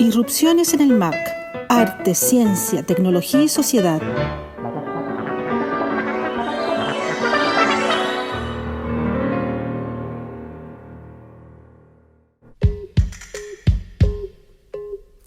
Irrupciones en el MAC. Arte, ciencia, tecnología y sociedad.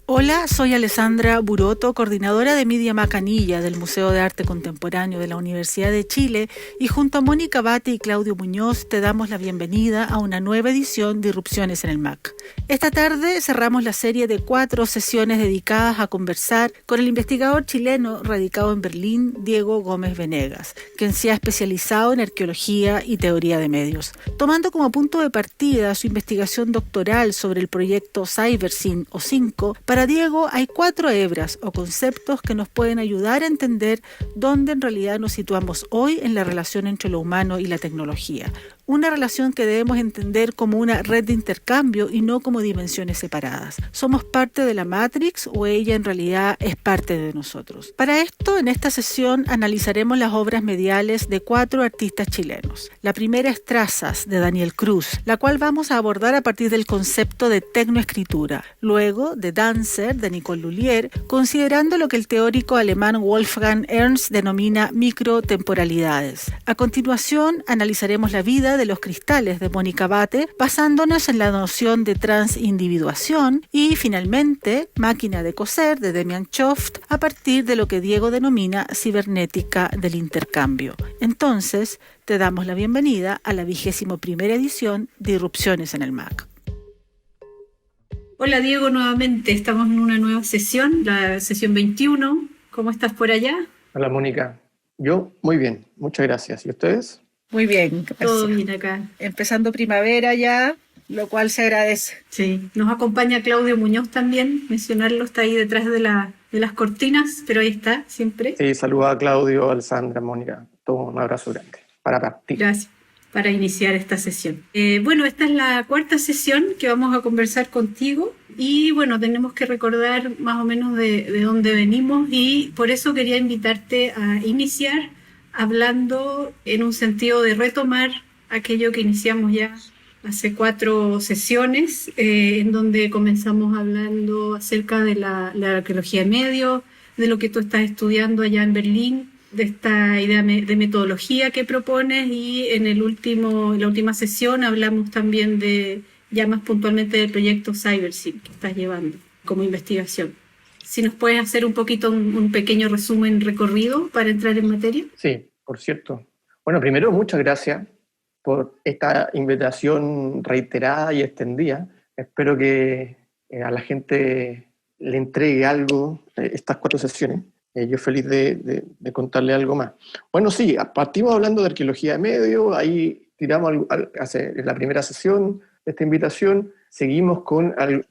Hola, soy Alessandra Buroto, coordinadora de Media Macanilla del Museo de Arte Contemporáneo de la Universidad de Chile, y junto a Mónica Abate y Claudio Muñoz te damos la bienvenida a una nueva edición de Irrupciones en el MAC. Esta tarde cerramos la serie de 4 sesiones dedicadas a conversar con el investigador chileno radicado en Berlín, Diego Gómez Venegas, quien se ha especializado en arqueología y teoría de medios. Tomando como punto de partida su investigación doctoral sobre el proyecto Cybersyn o 5, para Diego hay 4 hebras o conceptos que nos pueden ayudar a entender dónde en realidad nos situamos hoy en la relación entre lo humano y la tecnología. Una relación que debemos entender como una red de intercambio y no como dimensiones separadas. ¿Somos parte de la Matrix o ella en realidad es parte de nosotros? Para esto, en esta sesión analizaremos las obras mediales de 4 artistas chilenos. La primera es Trazas, de Daniel Cruz, la cual vamos a abordar a partir del concepto de tecnoescritura. Luego, de Dancer, de Nicole Lullier, considerando lo que el teórico alemán Wolfgang Ernst denomina microtemporalidades. A continuación, analizaremos la vida de los cristales de Mónica Abate, basándonos en la noción de transindividuación, y finalmente Máquina de coser de Demian Choft, a partir de lo que Diego denomina cibernética del intercambio. Entonces, te damos la bienvenida a la 21ª edición de Irrupciones en el MAC. Hola Diego, nuevamente estamos en una nueva sesión, la sesión 21. ¿Cómo estás por allá? Hola Mónica, yo muy bien, muchas gracias. ¿Y ustedes? Muy bien, gracias. Todo bien acá. Empezando primavera ya, lo cual se agradece. Sí, nos acompaña Claudio Muñoz también, mencionarlo, está ahí detrás de las cortinas, pero ahí está, siempre. Sí, saluda a Claudio, Alessandra, Mónica, todo un abrazo grande para partir. Gracias, para iniciar esta sesión. Bueno, esta es la 4ª sesión que vamos a conversar contigo y bueno, tenemos que recordar más o menos de dónde venimos y por eso quería invitarte a iniciar hablando en un sentido de retomar aquello que iniciamos ya hace 4 sesiones, en donde comenzamos hablando acerca de la arqueología de medios, de lo que tú estás estudiando allá en Berlín, de esta idea de metodología que propones, y en la última sesión hablamos también ya más puntualmente del proyecto Cybersyn que estás llevando como investigación. Si nos puedes hacer un poquito un pequeño resumen recorrido para entrar en materia. Sí, por cierto. Bueno, primero, muchas gracias por esta invitación reiterada y extendida. Espero que a la gente le entregue algo estas 4 sesiones. Yo feliz de contarle algo más. Bueno, sí, partimos hablando de arqueología de medios, ahí tiramos en la primera sesión de esta invitación, seguimos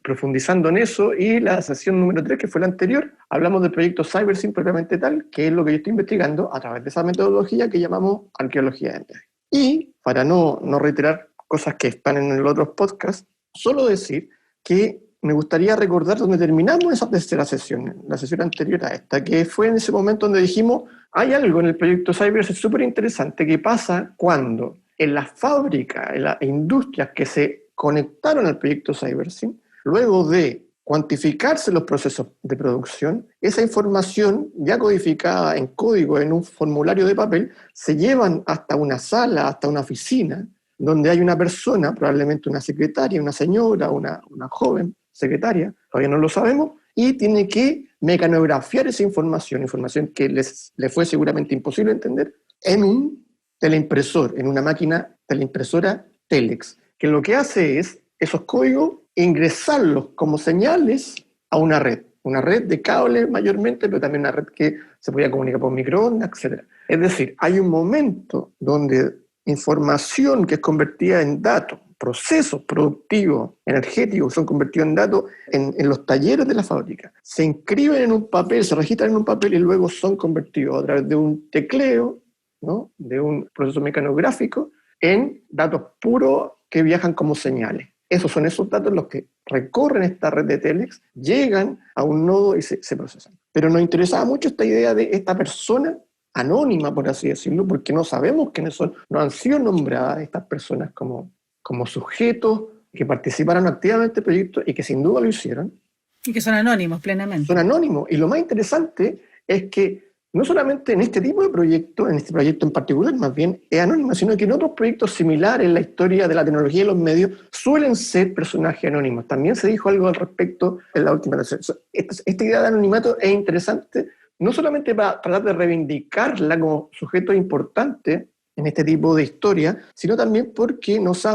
profundizando en eso, y la sesión número 3, que fue la anterior, hablamos del proyecto Cybersyn propiamente tal, que es lo que yo estoy investigando a través de esa metodología que llamamos arqueología de medios. Y para no reiterar cosas que están en los otros podcasts, solo decir que me gustaría recordar dónde terminamos esa tercera sesión, la sesión anterior a esta, que fue en ese momento donde dijimos, hay algo en el proyecto Cybersyn súper interesante que pasa cuando en las fábricas, en las industrias que se conectaron al proyecto Cybersyn, luego de cuantificarse los procesos de producción, esa información ya codificada en código en un formulario de papel, se llevan hasta una sala, hasta una oficina, donde hay una persona, probablemente una secretaria, una señora, una joven secretaria, todavía no lo sabemos, y tiene que mecanografiar esa información que le fue seguramente imposible entender, en un teleimpresor, en una máquina teleimpresora Telex, que lo que hace es esos códigos ingresarlos como señales a una red de cables mayormente, pero también una red que se podía comunicar por microondas, etc. Es decir, hay un momento donde información que es convertida en datos, procesos productivos, energéticos, son convertidos en datos en los talleres de la fábrica. Se inscriben en un papel, se registran en un papel y luego son convertidos a través de un tecleo, ¿no?, de un proceso mecanográfico, en datos puros que viajan como señales. Son esos datos los que recorren esta red de Telex, llegan a un nodo y se procesan. Pero nos interesaba mucho esta idea de esta persona anónima, por así decirlo, porque no sabemos quiénes son, no han sido nombradas estas personas como sujetos que participaron activamente en el proyecto y que sin duda lo hicieron. Y que son anónimos plenamente. Son anónimos. Y lo más interesante es que no solamente en este tipo de proyectos, en este proyecto en particular, más bien es anónimo, sino que en otros proyectos similares en la historia de la tecnología y los medios suelen ser personajes anónimos. También se dijo algo al respecto en la última versión. Esta idea de anonimato es interesante, no solamente para tratar de reivindicarla como sujeto importante en este tipo de historia, sino también porque nos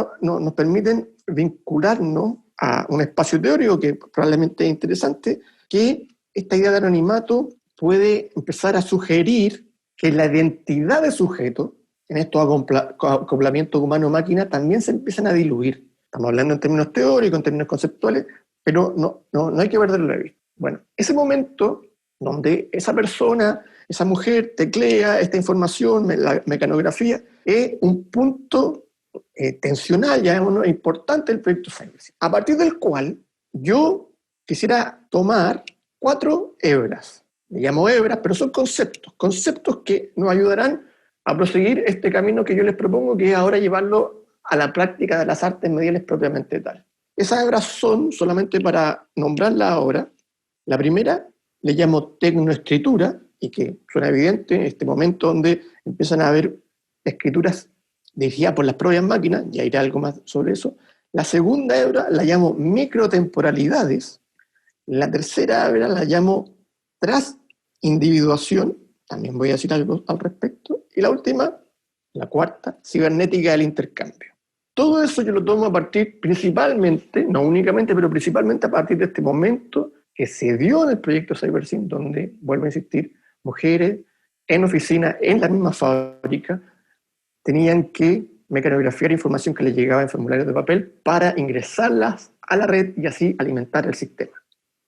permiten vincularnos a un espacio teórico que probablemente es interesante, que esta idea de anonimato puede empezar a sugerir que la identidad de sujeto en estos acoplamientos humano-máquina también se empiezan a diluir. Estamos hablando en términos teóricos, en términos conceptuales, pero no hay que perderlo de vista. Bueno, ese momento donde esa persona, esa mujer teclea esta información, la mecanografía, es un punto tensional, ya es importante del proyecto CyberSyn, a partir del cual yo quisiera tomar 4 hebras. Le llamo hebras, pero son conceptos que nos ayudarán a proseguir este camino que yo les propongo, que es ahora llevarlo a la práctica de las artes mediales propiamente tal. Esas hebras son, solamente para nombrarlas ahora, la primera le llamo tecnoescritura, y que suena evidente en este momento donde empiezan a haber escrituras dirigidas por las propias máquinas, ya iré algo más sobre eso. La segunda hebra la llamo microtemporalidades. La tercera hebra la llamo transindividuación, también voy a decir algo al respecto. Y la última, la cuarta, cibernética del intercambio. Todo eso yo lo tomo a partir principalmente, no únicamente, pero principalmente a partir de este momento que se dio en el proyecto CyberSyn, donde, vuelvo a insistir, mujeres en oficina, en la misma fábrica, tenían que mecanografiar información que les llegaba en formularios de papel para ingresarlas a la red y así alimentar el sistema,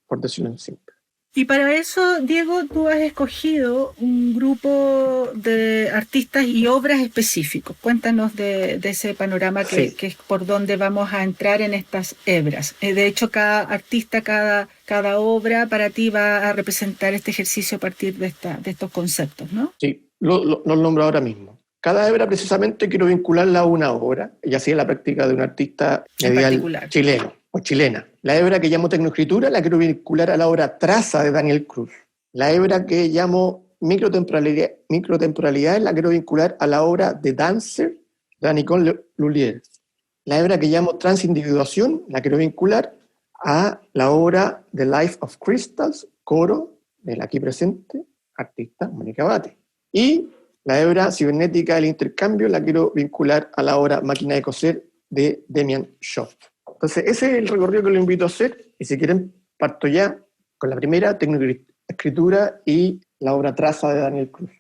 por decirlo en simple. Y para eso, Diego, tú has escogido un grupo de artistas y obras específicos. Cuéntanos de ese panorama que es por donde vamos a entrar en estas hebras. De hecho, cada artista, cada obra para ti va a representar este ejercicio a partir de estos conceptos, ¿no? Sí, lo nombro ahora mismo. Cada hebra precisamente quiero vincularla a una obra, y así es la práctica de un artista medial chileno o chilena. La hebra que llamo tecnoescritura la quiero vincular a la obra Traza de Daniel Cruz. La hebra que llamo microtemporalidad la quiero vincular a la obra The Dancer de Nicole Lullier. La hebra que llamo transindividuación la quiero vincular a la obra The Life of Crystals, coro del aquí presente artista Mónica Abate. Y la hebra cibernética del intercambio la quiero vincular a la obra Máquina de coser de Demian Schoff. Entonces, ese es el recorrido que lo invito a hacer, y si quieren, parto ya con la primera, tecnoescritura y la obra Traza de Daniel Cruz.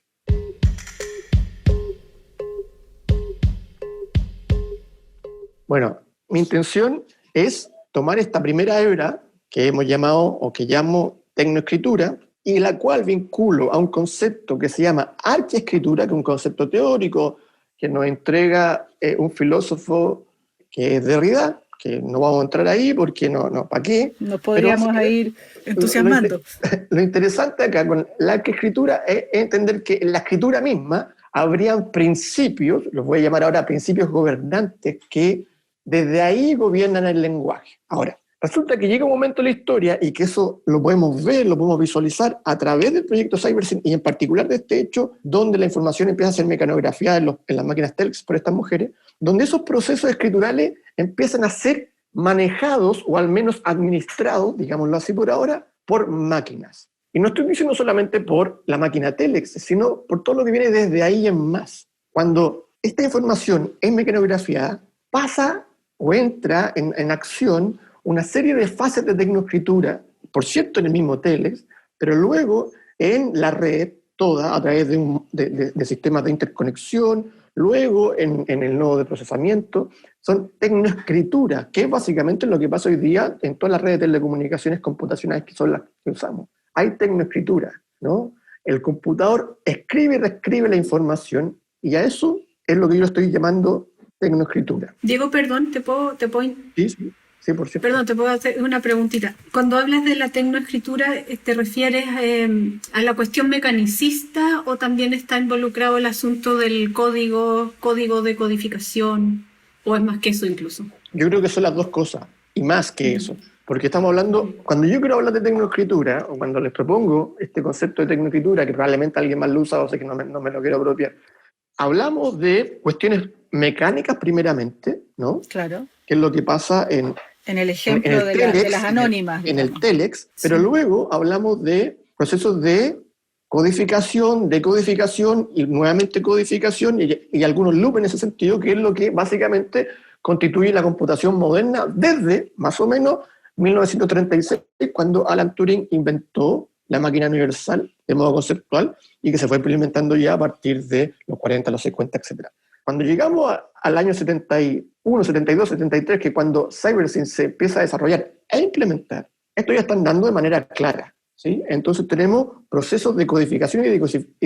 Bueno, mi intención es tomar esta primera hebra que hemos llamado, o que llamo tecnoescritura, y la cual vinculo a un concepto que se llama archiescritura, que es un concepto teórico que nos entrega un filósofo que es Derrida, que no vamos a entrar ahí porque no ¿para qué? Nos podríamos ir entusiasmando. Lo interesante acá con la archiescritura es entender que en la escritura misma habrían principios, los voy a llamar ahora principios gobernantes, que desde ahí gobiernan el lenguaje. Ahora, resulta que llega un momento en la historia, y que eso lo podemos ver, lo podemos visualizar a través del proyecto CyberSyn, y en particular de este hecho, donde la información empieza a ser mecanografiada en las máquinas Telex por estas mujeres, donde esos procesos escriturales empiezan a ser manejados, o al menos administrados, digámoslo así por ahora, por máquinas. Y no estoy diciendo solamente por la máquina Telex, sino por todo lo que viene desde ahí en más. Cuando esta información es mecanografiada, pasa o entra en acción una serie de fases de tecnoescritura, por cierto en el mismo Telex, pero luego en la red toda a través de sistemas de interconexión, luego en el nodo de procesamiento. Son tecnoescrituras, que es básicamente lo que pasa hoy día en todas las redes de telecomunicaciones computacionales, que son las que usamos. Hay tecnoescritura, ¿no? El computador escribe y reescribe la información, y a eso es lo que yo estoy llamando tecnoescritura. Diego, perdón, ¿te puedo Sí. Sí, por cierto. Perdón, te puedo hacer una preguntita. Cuando hablas de la tecnoescritura, ¿te refieres a la cuestión mecanicista o también está involucrado el asunto del código de codificación, o es más que eso incluso? Yo creo que son las dos cosas, y más que eso. Porque estamos hablando, cuando yo quiero hablar de tecnoescritura, o cuando les propongo este concepto de tecnoescritura, que probablemente alguien más lo usa, o sea que no me lo quiero apropiar, hablamos de cuestiones mecánicas primeramente, ¿no? Claro. Que es lo que pasa en el ejemplo el telex, de las anónimas. en el telex, pero sí. Luego hablamos de procesos de codificación, decodificación y nuevamente codificación y algunos loops en ese sentido, que es lo que básicamente constituye la computación moderna desde más o menos 1936, cuando Alan Turing inventó la máquina universal de modo conceptual y que se fue implementando ya a partir de los 40, los 50, etc. Cuando llegamos al año 71, 72, 73, que cuando CyberSync se empieza a desarrollar e implementar, esto ya están dando de manera clara, ¿sí? Entonces tenemos procesos de codificación y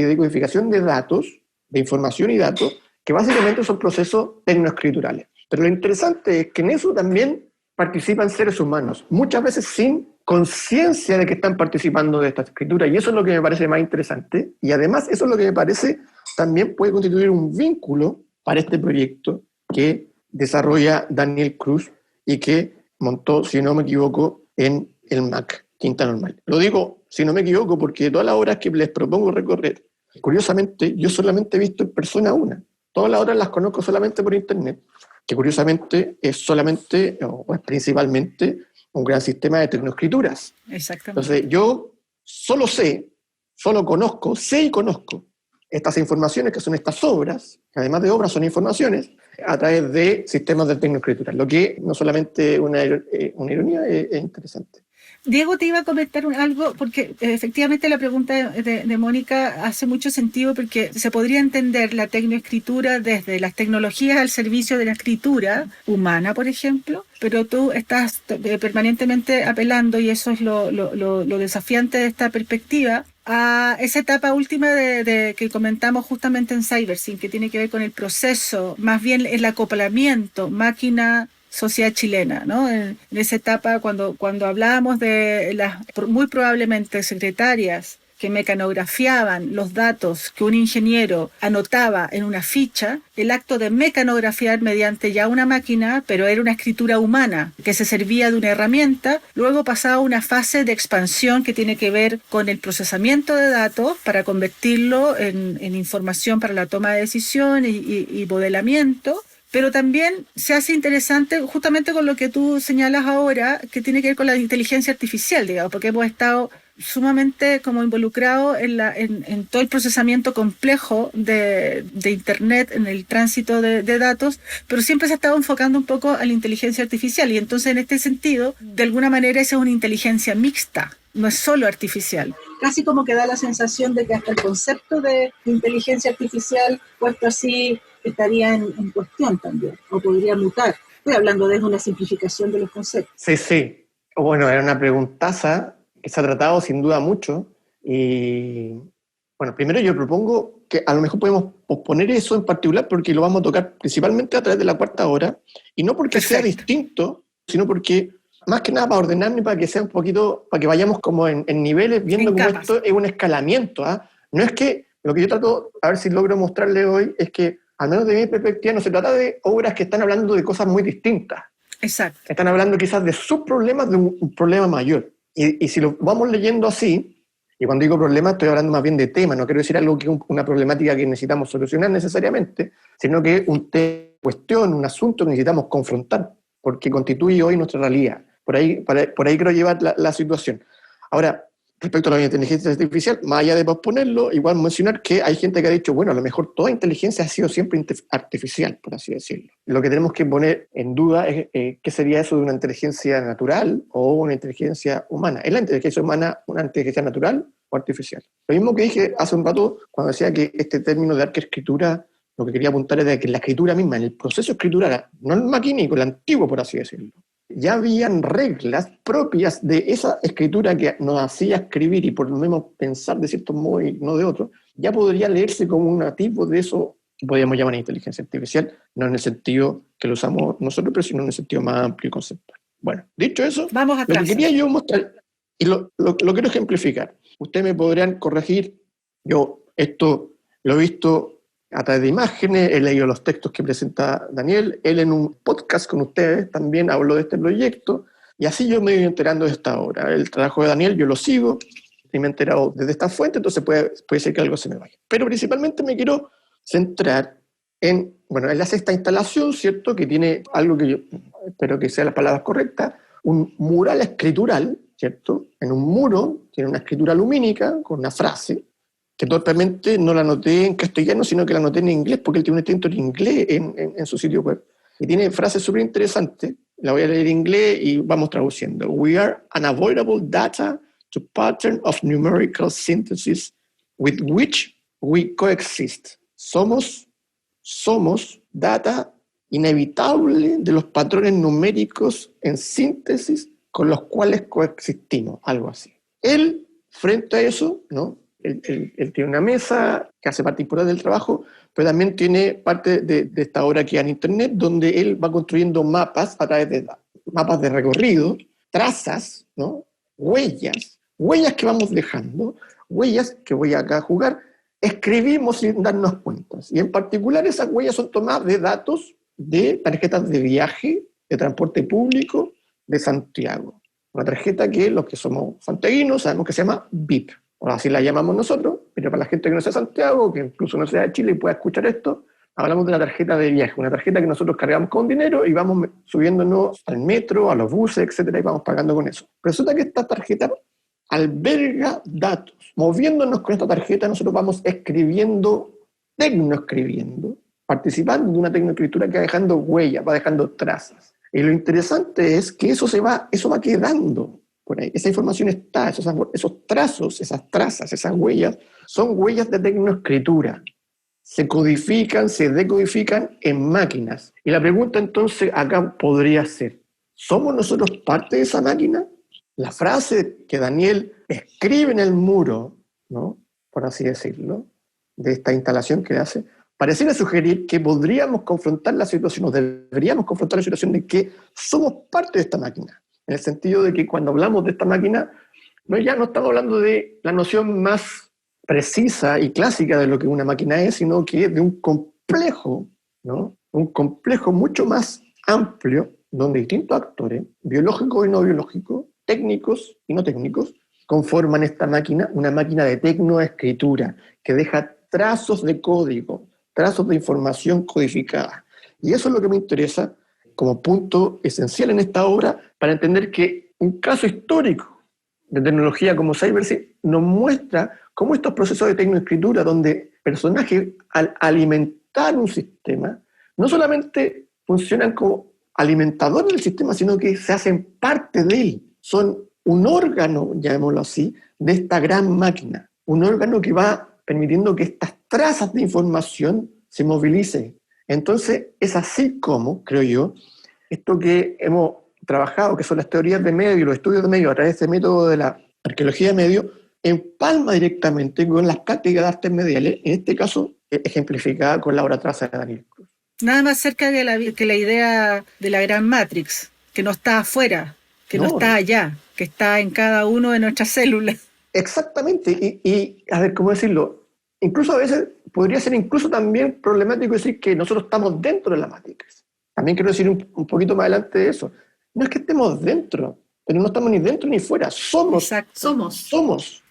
decodificación de datos, de información y datos, que básicamente son procesos tecnoescriturales. Pero lo interesante es que en eso también participan seres humanos, muchas veces sin conciencia de que están participando de esta escritura, y eso es lo que me parece más interesante, y además eso es lo que me parece también puede constituir un vínculo para este proyecto que desarrolla Daniel Cruz y que montó, si no me equivoco, en el MAC, Quinta Normal. Lo digo, si no me equivoco, porque de todas las horas que les propongo recorrer, curiosamente, yo solamente he visto en persona una. Todas las horas las conozco solamente por internet, que curiosamente es solamente, o es principalmente, un gran sistema de tecnoescrituras. Exactamente. Entonces, yo solo conozco estas informaciones, que son estas obras, que además de obras son informaciones, a través de sistemas de tecnoescritura, lo que no solamente una ironía, es interesante. Diego, te iba a comentar algo, porque efectivamente la pregunta de Mónica hace mucho sentido, porque se podría entender la tecnoescritura desde las tecnologías al servicio de la escritura humana, por ejemplo, pero tú estás permanentemente apelando, y eso es lo desafiante de esta perspectiva, a esa etapa última de que comentamos justamente en CyberSync, que tiene que ver con el proceso, más bien el acoplamiento, máquina sociedad chilena, ¿no? En esa etapa, cuando hablábamos de las muy probablemente secretarias que mecanografiaban los datos que un ingeniero anotaba en una ficha, el acto de mecanografiar mediante ya una máquina, pero era una escritura humana que se servía de una herramienta, luego pasaba a una fase de expansión que tiene que ver con el procesamiento de datos para convertirlo en información para la toma de decisión y modelamiento. Pero también se hace interesante justamente con lo que tú señalas ahora, que tiene que ver con la inteligencia artificial, digamos, porque hemos estado sumamente como involucrados en todo el procesamiento complejo de Internet, en el tránsito de datos, pero siempre se ha estado enfocando un poco a la inteligencia artificial, y entonces en este sentido, de alguna manera esa es una inteligencia mixta, no es solo artificial. Casi como que da la sensación de que hasta el concepto de inteligencia artificial, puesto así, estaría en cuestión también, o podría mutar. Estoy hablando desde una simplificación de los conceptos. Sí. Bueno, era una preguntaza que se ha tratado sin duda mucho, y bueno, primero yo propongo que a lo mejor podemos posponer eso en particular porque lo vamos a tocar principalmente a través de la cuarta hora, y no porque sea distinto, sino porque más que nada para ordenarme, para que sea un poquito, para que vayamos como en niveles, viendo cómo esto es un escalamiento, ¿ah? No es que, lo que yo trato, a ver si logro mostrarle hoy, es que, al menos de mi perspectiva, no se trata de obras que están hablando de cosas muy distintas. Exacto. Están hablando quizás de sus problemas, de un problema mayor. Y si lo vamos leyendo así, y cuando digo problema estoy hablando más bien de tema, no quiero decir algo que una problemática que necesitamos solucionar necesariamente, sino que un cuestión, un asunto que necesitamos confrontar, porque constituye hoy nuestra realidad. Por ahí quiero llevar la situación. Ahora, respecto a la inteligencia artificial, más allá de posponerlo, igual mencionar que hay gente que ha dicho, bueno, a lo mejor toda inteligencia ha sido siempre artificial, por así decirlo. Lo que tenemos que poner en duda es qué sería eso de una inteligencia natural o una inteligencia humana. ¿Es la inteligencia humana una inteligencia natural o artificial? Lo mismo que dije hace un rato cuando decía que este término de arqueescritura, lo que quería apuntar era que la escritura misma, en el proceso escritural, no el maquínico, el antiguo, por así decirlo, ya habían reglas propias de esa escritura que nos hacía escribir y por lo menos pensar de cierto modo y no de otro, ya podría leerse como un tipo de eso que podríamos llamar inteligencia artificial, no en el sentido que lo usamos nosotros, pero sino en el sentido más amplio y conceptual. Bueno, dicho eso, Vamos a lo que trazos. quería yo mostrar, y lo quiero ejemplificar, ustedes me podrían corregir, yo esto lo he visto a través de imágenes, he leído los textos que presenta Daniel, él en un podcast con ustedes también habló de este proyecto, y así yo me he ido enterando de esta obra. El trabajo de Daniel yo lo sigo, y me he enterado desde esta fuente, entonces puede ser que algo se me vaya. Pero principalmente me quiero centrar en, bueno, él hace esta instalación, ¿cierto?, que tiene algo que yo espero que sean las palabras correctas, un mural escritural, ¿cierto? En un muro tiene una escritura lumínica con una frase, que torpemente no la anoté en castellano, sino que la anoté en inglés, porque él tiene un texto en inglés en su sitio web. Y tiene frases súper interesantes, la voy a leer en inglés y vamos traduciendo. We are unavoidable data to pattern of numerical synthesis with which we coexist. Somos data inevitable de los patrones numéricos en síntesis con los cuales coexistimos, algo así. Él, frente a eso, ¿no? Él tiene una mesa que hace parte importante del trabajo, pero también tiene parte de esta obra que hay en Internet, donde él va construyendo mapas a través de mapas de recorrido, trazas, ¿no? Huellas que vamos dejando, huellas que voy acá a jugar, escribimos sin darnos cuenta. Y en particular esas huellas son tomadas de datos de tarjetas de viaje, de transporte público de Santiago. Una tarjeta que los que somos santiaguinos sabemos que se llama VIP. O así la llamamos nosotros, pero para la gente que no sea de Santiago, que incluso no sea de Chile y pueda escuchar esto, hablamos de una tarjeta de viaje, una tarjeta que nosotros cargamos con dinero y vamos subiéndonos al metro, a los buses, etcétera, y vamos pagando con eso. Resulta que esta tarjeta alberga datos. Moviéndonos con esta tarjeta, nosotros vamos tecnoescribiendo, participando de una tecnoescritura que va dejando huellas, va dejando trazas. Y lo interesante es que eso va quedando por ahí. Esa información está, esos trazos, esas trazas, esas huellas, son huellas de tecnoescritura. Se codifican, se decodifican en máquinas. Y la pregunta entonces acá podría ser, ¿somos nosotros parte de esa máquina? La frase que Daniel escribe en el muro, ¿no?, por así decirlo, de esta instalación que hace, pareciera sugerir que podríamos confrontar la situación, o deberíamos confrontar la situación de que somos parte de esta máquina, en el sentido de que cuando hablamos de esta máquina, ya no estamos hablando de la noción más precisa y clásica de lo que una máquina es, sino que de un complejo, ¿no?, un complejo mucho más amplio, donde distintos actores, biológicos y no biológicos, técnicos y no técnicos, conforman esta máquina, una máquina de tecnoescritura, que deja trazos de código, trazos de información codificada. Y eso es lo que me interesa como punto esencial en esta obra, para entender que un caso histórico de tecnología como CyberSyn nos muestra cómo estos procesos de tecnoescritura, donde personajes al alimentar un sistema, no solamente funcionan como alimentadores del sistema, sino que se hacen parte de él. Son un órgano, llamémoslo así, de esta gran máquina. Un órgano que va permitiendo que estas trazas de información se movilicen. Entonces, es así como, creo yo, esto que hemos trabajado, que son las teorías de medios y los estudios de medios a través de este método de la arqueología de medios, empalma directamente con las prácticas de artes mediales, en este caso ejemplificada con la obra traza de Daniel Cruz. Nada más cerca que la idea de la gran Matrix, que no está afuera, que no está allá, que está en cada uno de nuestras células. Exactamente, y a ver, ¿cómo decirlo? Incluso a veces podría ser incluso también problemático decir que nosotros estamos dentro de la Matrix. También quiero decir un poquito más adelante de eso. No es que estemos dentro, pero no estamos ni dentro ni fuera, somos. Exacto. Somos.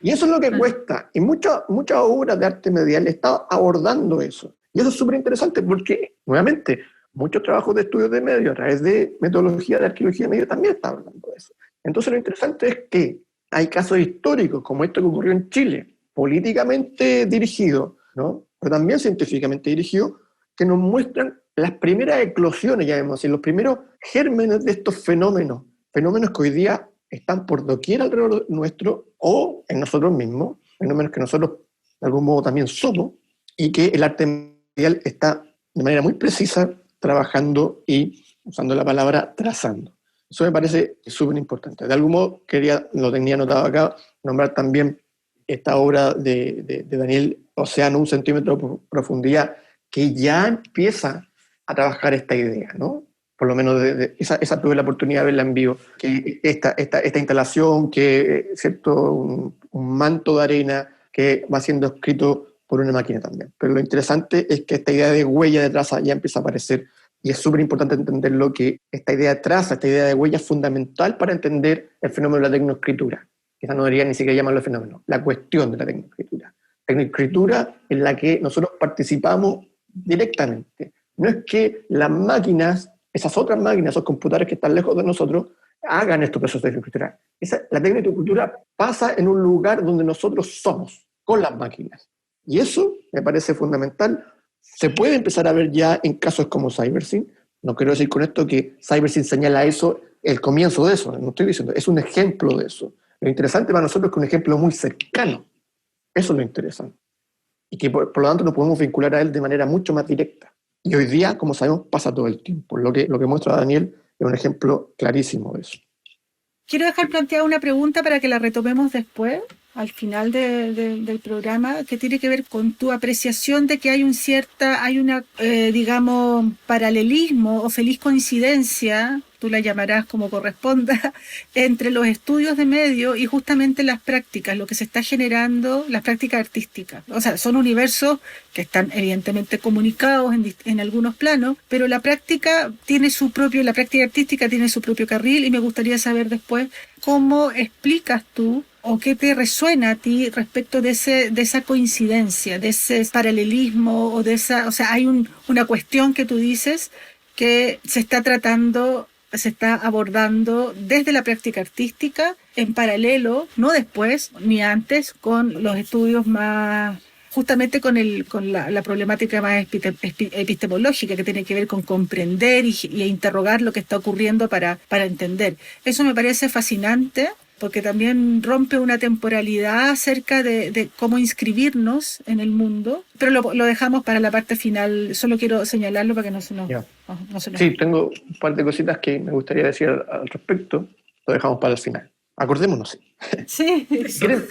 Y eso es lo que cuesta. Y muchas obras de arte medial están abordando eso. Y eso es súper interesante porque, nuevamente, muchos trabajos de estudios de medios a través de metodología de arqueología de medios también están hablando de eso. Entonces lo interesante es que hay casos históricos como esto que ocurrió en Chile, políticamente dirigido, ¿no?, pero también científicamente dirigido, que nos muestran las primeras eclosiones, ya vemos, los primeros gérmenes de estos fenómenos que hoy día están por doquier alrededor nuestro o en nosotros mismos, fenómenos que nosotros de algún modo también somos, y que el arte medial está de manera muy precisa trabajando y, usando la palabra, trazando. Eso me parece súper importante. De algún modo, lo tenía anotado acá, nombrar también esta obra de Daniel, Océano, 1 centímetro de profundidad, que ya empieza a trabajar esta idea, ¿no? por lo menos esa tuve la oportunidad de verla en vivo, que esta instalación, que ¿cierto? Un manto de arena que va siendo escrito por una máquina también. Pero lo interesante es que esta idea de huella de traza ya empieza a aparecer, y es súper importante entenderlo, que esta idea de traza, esta idea de huella es fundamental para entender el fenómeno de la tecnoescritura. Esa no debería ni siquiera llamarlo fenómeno, la cuestión de la tecnoescritura. Tecnoescritura en la que nosotros participamos directamente. No es que las máquinas, esas otras máquinas, esos computadores que están lejos de nosotros, hagan estos procesos de tecnoescritura. La tecnoescritura pasa en un lugar donde nosotros somos, con las máquinas. Y eso me parece fundamental. Se puede empezar a ver ya en casos como CyberSyn. No quiero decir con esto que CyberSyn señala eso, el comienzo de eso, no estoy diciendo, es un ejemplo de eso. Lo interesante para nosotros es que es un ejemplo muy cercano. Eso es lo interesante. Y que por lo tanto nos podemos vincular a él de manera mucho más directa. Y hoy día, como sabemos, pasa todo el tiempo. Lo que muestra Daniel es un ejemplo clarísimo de eso. Quiero dejar planteada una pregunta para que la retomemos después, al final del programa, que tiene que ver con tu apreciación de que hay una digamos, paralelismo o feliz coincidencia, tú la llamarás como corresponda, entre los estudios de medio y justamente las prácticas, lo que se está generando, las prácticas artísticas. O sea, son universos que están evidentemente comunicados en algunos planos, pero la práctica artística tiene su propio carril, y me gustaría saber después cómo explicas tú o qué te resuena a ti respecto de esa coincidencia, de ese paralelismo, o sea, hay una cuestión que tú dices que se está abordando desde la práctica artística en paralelo, no después ni antes, con los estudios más, justamente con la problemática más epistemológica, que tiene que ver con comprender y interrogar lo que está ocurriendo para entender. Eso me parece fascinante, porque también rompe una temporalidad acerca de cómo inscribirnos en el mundo, pero lo dejamos para la parte final. Solo quiero señalarlo para que no se nos... Sí, tengo un par de cositas que me gustaría decir al respecto. Lo dejamos para el final. Acordémonos. Sí, si quieren,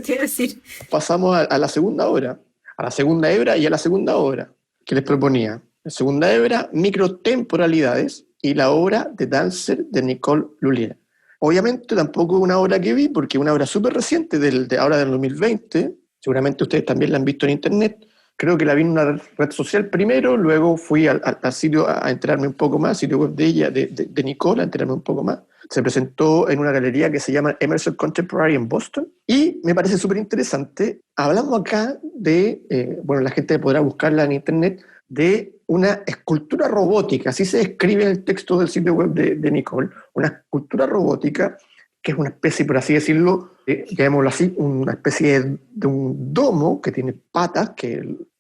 quiero decir. Pasamos a la segunda obra, a la segunda hebra y a la segunda obra que les proponía. La segunda hebra, Microtemporalidades, y la obra The Dancer de Nicole Lulier. Obviamente tampoco es una obra que vi, porque es una obra súper reciente, ahora del 2020, seguramente ustedes también la han visto en internet. Creo que la vi en una red social primero, luego fui al sitio a enterarme un poco más, sitio web de ella, de Nicole, a enterarme un poco más. Se presentó en una galería que se llama Emerson Contemporary en Boston, y me parece súper interesante. Hablamos acá de, la gente podrá buscarla en internet, de una escultura robótica, así se describe en el texto del sitio web de Nicole, una escultura robótica que es una especie, por así decirlo, llamémoslo así, una especie de un domo que tiene patas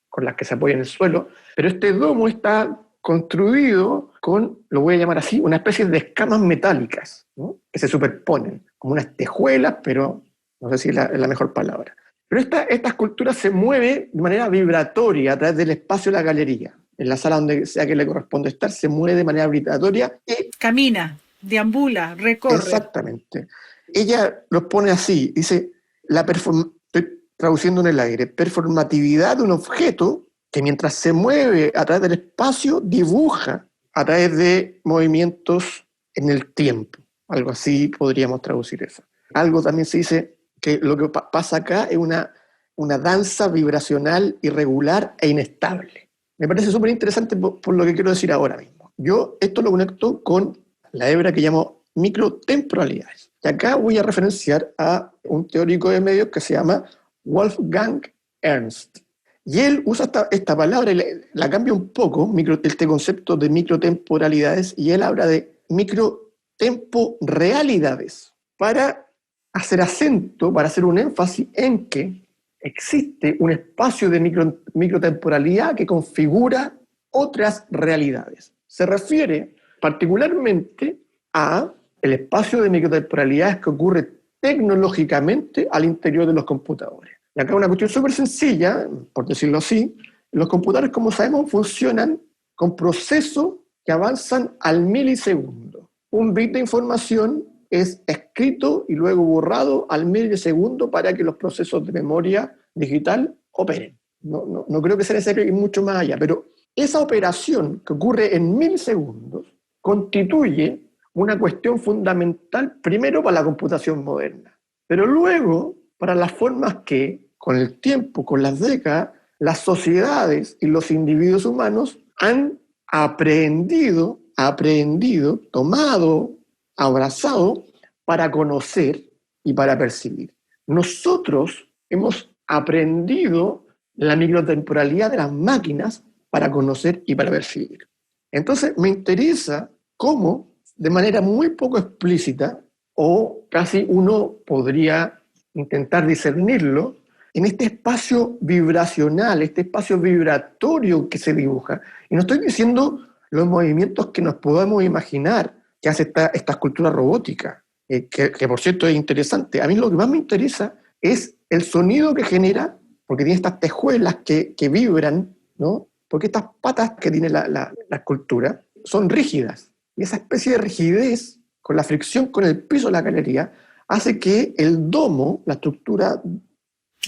con las que se apoya en el suelo, pero este domo está construido con, lo voy a llamar así, una especie de escamas metálicas, ¿no? Que se superponen, como unas tejuelas, pero no sé si es la mejor palabra. Pero esta escultura se mueve de manera vibratoria a través del espacio de la galería. En la sala donde sea que le corresponde estar, se mueve de manera vibratoria y... camina, deambula, recorre. Exactamente. Ella los pone así, dice, estoy traduciendo en el aire, performatividad de un objeto que mientras se mueve a través del espacio, dibuja a través de movimientos en el tiempo. Algo así podríamos traducir eso. Algo también se dice que lo que pasa acá es una danza vibracional irregular e inestable. Me parece súper interesante por lo que quiero decir ahora mismo. Yo esto lo conecto con la hebra que llamo microtemporalidades. Y acá voy a referenciar a un teórico de medios que se llama Wolfgang Ernst. Y él usa esta palabra y la cambia un poco, este concepto de microtemporalidades, y él habla de microtemporalidades para hacer acento, para hacer un énfasis en que existe un espacio de microtemporalidad que configura otras realidades. Se refiere particularmente a el espacio de microtemporalidades que ocurre tecnológicamente al interior de los computadores. Y acá una cuestión súper sencilla, por decirlo así, los computadores, como sabemos, funcionan con procesos que avanzan al milisegundo. Un bit de información es escrito y luego borrado al milisegundo para que los procesos de memoria digital operen. No creo que sea necesario ir mucho más allá, pero esa operación que ocurre en milisegundos constituye una cuestión fundamental, primero para la computación moderna, pero luego para las formas que, con el tiempo, con las décadas, las sociedades y los individuos humanos han aprendido, tomado, abrazado para conocer y para percibir. Nosotros hemos aprendido la microtemporalidad de las máquinas para conocer y para percibir. Entonces me interesa cómo, de manera muy poco explícita, o casi uno podría intentar discernirlo, en este espacio vibracional, este espacio vibratorio que se dibuja. Y no estoy diciendo los movimientos que nos podemos imaginar que hace esta escultura robótica, que por cierto es interesante. A mí lo que más me interesa es el sonido que genera, porque tiene estas tejuelas que vibran, ¿no? Porque estas patas que tiene la escultura son rígidas. Y esa especie de rigidez, con la fricción con el piso de la galería, hace que el domo, la estructura,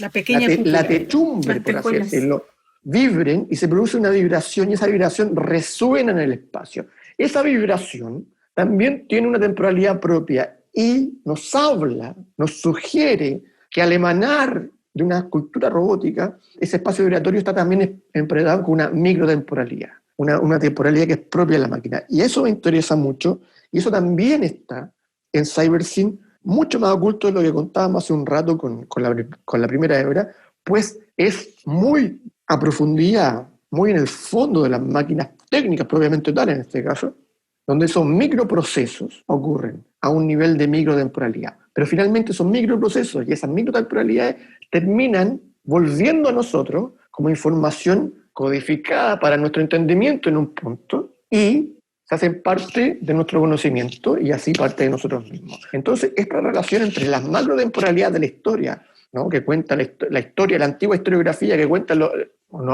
la techumbre, por así decirlo, vibren y se produce una vibración, y esa vibración resuena en el espacio. Esa vibración también tiene una temporalidad propia y nos habla, nos sugiere que al emanar de una escultura robótica, ese espacio vibratorio está también empredado con una microtemporalidad, una temporalidad que es propia de la máquina. Y eso me interesa mucho, y eso también está en CyberSyn, mucho más oculto de lo que contábamos hace un rato con la primera hebra, pues es muy a profundidad, muy en el fondo de las máquinas técnicas propiamente tal en este caso, donde esos microprocesos ocurren a un nivel de microtemporalidad. Pero finalmente esos microprocesos y esas microtemporalidades terminan volviendo a nosotros como información codificada para nuestro entendimiento en un punto y se hacen parte de nuestro conocimiento y así parte de nosotros mismos. Entonces, esta relación entre las macrotemporalidades de la historia, ¿no? Que cuenta la historia, la antigua historiografía que cuenta, nos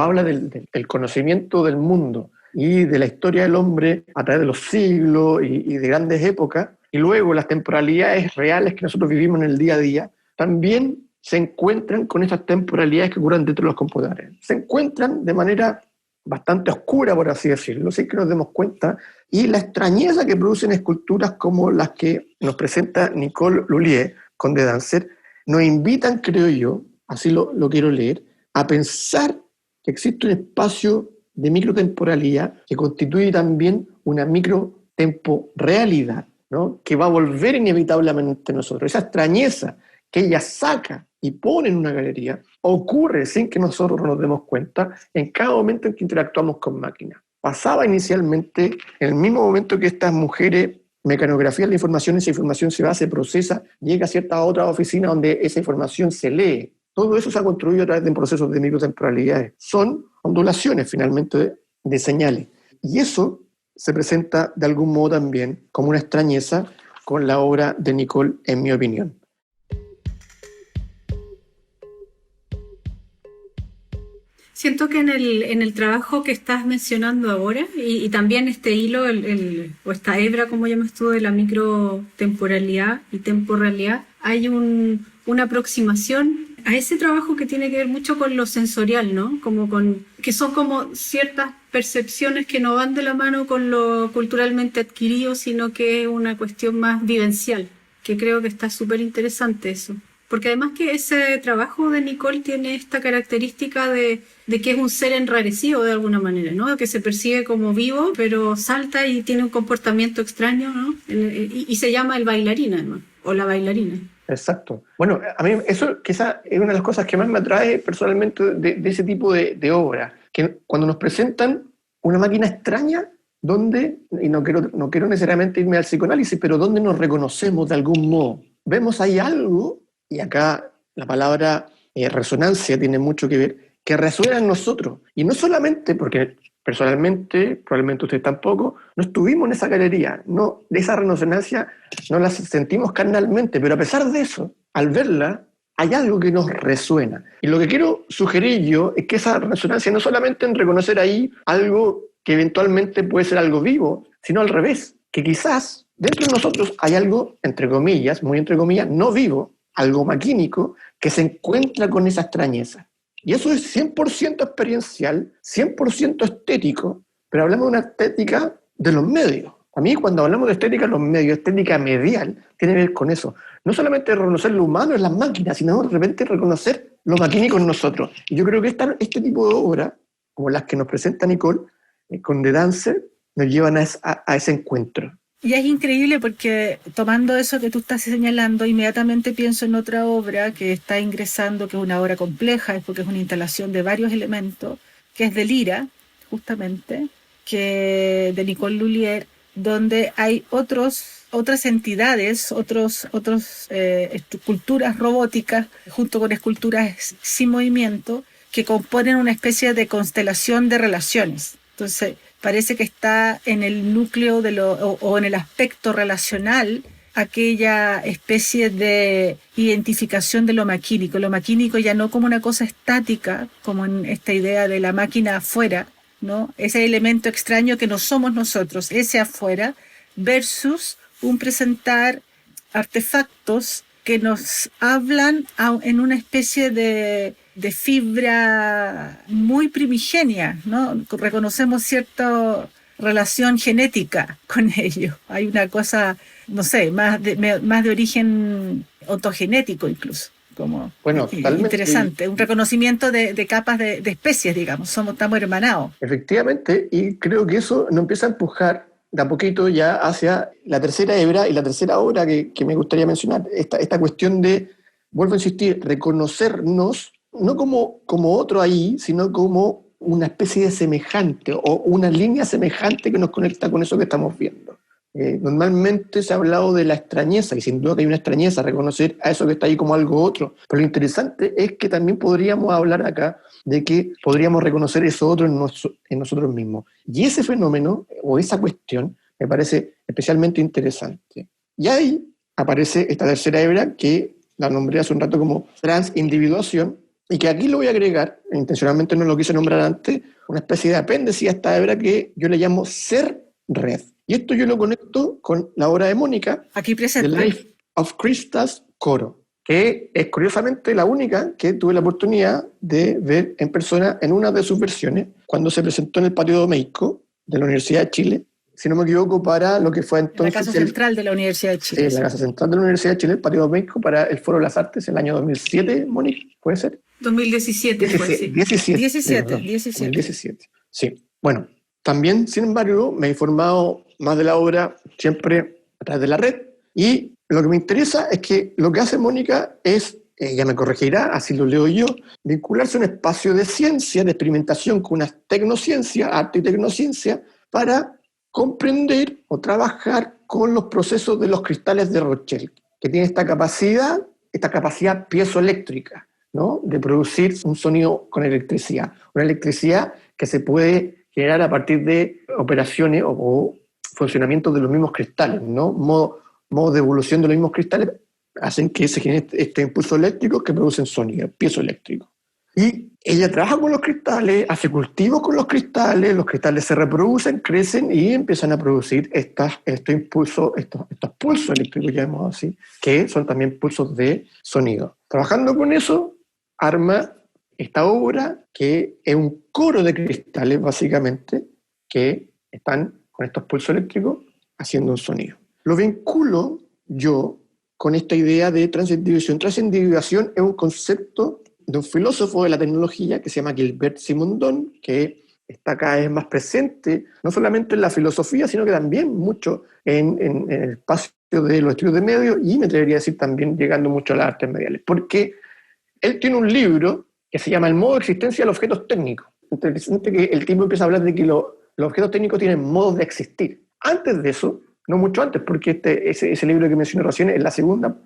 habla del conocimiento del mundo y de la historia del hombre a través de los siglos y de grandes épocas, y luego las temporalidades reales que nosotros vivimos en el día a día, también se encuentran con esas temporalidades que ocurren dentro de los computadores. Se encuentran de manera bastante oscura, por así decirlo, sin que nos demos cuenta, y la extrañeza que producen esculturas como las que nos presenta Nicole Lhuillier con The Dancer, nos invitan, creo yo, así lo quiero leer, a pensar que existe un espacio de microtemporalidad que constituye también una microtemporalidad, ¿no? Que va a volver inevitablemente a nosotros. Esa extrañeza que ella saca y pone en una galería ocurre sin que nosotros nos demos cuenta en cada momento en que interactuamos con máquinas. Pasaba inicialmente en el mismo momento que estas mujeres mecanografían la información, esa información se va, se procesa, llega a cierta otra oficina donde esa información se lee. Todo eso se ha construido a través de procesos de microtemporalidades. Son ondulaciones finalmente de señales. Y eso se presenta de algún modo también como una extrañeza con la obra de Nicole, en mi opinión. Siento que en el trabajo que estás mencionando ahora, y también este hilo, o esta hebra, como llamas tú, de la microtemporalidad y temporalidad, hay una aproximación a ese trabajo que tiene que ver mucho con lo sensorial, ¿no? Que son como ciertas percepciones que no van de la mano con lo culturalmente adquirido, sino que es una cuestión más vivencial, que creo que está súper interesante eso. Porque además que ese trabajo de Nicole tiene esta característica de que es un ser enrarecido de alguna manera, ¿no? Que se percibe como vivo, pero salta y tiene un comportamiento extraño, ¿no? Y se llama el bailarín, además, o la bailarina. Exacto. Bueno, a mí eso quizás es una de las cosas que más me atrae personalmente de ese tipo de obra, que cuando nos presentan una máquina extraña, donde, y no quiero necesariamente irme al psicoanálisis, pero donde nos reconocemos de algún modo. Vemos ahí algo, y acá la palabra resonancia tiene mucho que ver, que resuena en nosotros. Y no solamente porque personalmente, probablemente ustedes tampoco, no estuvimos en esa galería, no, de esa resonancia no la sentimos carnalmente, pero a pesar de eso, al verla, hay algo que nos resuena. Y lo que quiero sugerir yo es que esa resonancia no solamente en reconocer ahí algo que eventualmente puede ser algo vivo, sino al revés, que quizás dentro de nosotros hay algo, entre comillas, muy entre comillas, no vivo, algo maquínico, que se encuentra con esa extrañeza. Y eso es 100% experiencial, 100% estético, pero hablamos de una estética de los medios. A mí, cuando hablamos de estética, los medios, estética medial, tiene que ver con eso. No solamente reconocer lo humano en las máquinas, sino de repente reconocer lo maquínico en nosotros. Y yo creo que este tipo de obras, como las que nos presenta Nicole, con The Dancer, nos llevan a ese encuentro. Y es increíble porque tomando eso que tú estás señalando, inmediatamente pienso en otra obra que está ingresando, que es una obra compleja, porque es una instalación de varios elementos, que es de Lira, justamente, de Nicole Lhuillier, donde hay otras entidades, otras esculturas robóticas, junto con esculturas sin movimiento, que componen una especie de constelación de relaciones. Entonces, parece que está en el núcleo o en el aspecto relacional aquella especie de identificación de lo maquínico ya no como una cosa estática, como en esta idea de la máquina afuera, ¿no? Ese elemento extraño que no somos nosotros, ese afuera, versus un presentar artefactos que nos hablan en una especie de fibra muy primigenia, ¿no? Reconocemos cierta relación genética con ello. Hay una cosa, no sé, más de origen ontogenético incluso, como interesante, un reconocimiento de capas de especies, digamos, estamos hermanados. Efectivamente, y creo que eso nos empieza a empujar de a poquito ya hacia la tercera hebra y la tercera obra que me gustaría mencionar, esta cuestión de, vuelvo a insistir, reconocernos no como otro ahí, sino como una especie de semejante o una línea semejante que nos conecta con eso que estamos viendo. Normalmente se ha hablado de la extrañeza, y sin duda que hay una extrañeza, reconocer a eso que está ahí como algo otro, pero lo interesante es que también podríamos hablar acá de que podríamos reconocer eso otro en nosotros mismos. Y ese fenómeno, o esa cuestión, me parece especialmente interesante. Y ahí aparece esta tercera hebra que la nombré hace un rato como transindividuación, y que aquí lo voy a agregar, intencionalmente no lo quise nombrar antes, una especie de apéndice a esta hebra que yo le llamo ser-red. Y esto yo lo conecto con la obra de Mónica, aquí presente, The Life of Christas Coro, que es curiosamente la única que tuve la oportunidad de ver en persona en una de sus versiones, cuando se presentó en el Patio Domeico de la Universidad de Chile, si no me equivoco, para lo que fue entonces... La Casa Central de la Universidad de Chile. Sí, la Casa Central de la Universidad de Chile, el Patio Domeico, para el Foro de las Artes en el año 2007, Mónica, ¿puede ser? 2017 fue, sí. 17. Sí. Bueno, también, sin embargo, me he informado más de la obra siempre a través de la red, y lo que me interesa es que lo que hace Mónica es, ella me corregirá, así lo leo yo, vincularse a un espacio de ciencia, de experimentación con una tecnociencia, arte y tecnociencia, para comprender o trabajar con los procesos de los cristales de Rothschild, que tiene esta capacidad piezoeléctrica, ¿no? De producir un sonido con electricidad. Una electricidad que se puede generar a partir de operaciones o funcionamiento de los mismos cristales, ¿no? Modo de evolución de los mismos cristales hacen que se genere este impulso eléctrico que producen sonido, piezoeléctrico. Y ella trabaja con los cristales, hace cultivos con los cristales se reproducen, crecen y empiezan a producir estos pulsos eléctricos, llamemos así, que son también pulsos de sonido. Trabajando con eso, arma esta obra que es un coro de cristales, básicamente, que están con estos pulsos eléctricos haciendo un sonido. Lo vinculo yo con esta idea de transindividuación. Transindividuación es un concepto de un filósofo de la tecnología que se llama Gilbert Simondon, que está cada vez más presente, no solamente en la filosofía, sino que también mucho en el espacio de los estudios de medios, y me atrevería a decir también llegando mucho a las artes mediales, porque él tiene un libro que se llama El modo de existencia de los objetos técnicos. Interesante que el tipo empieza a hablar de que los objetos técnicos tienen modos de existir. Antes de eso, no mucho antes, porque ese libro que mencioné recién es la segunda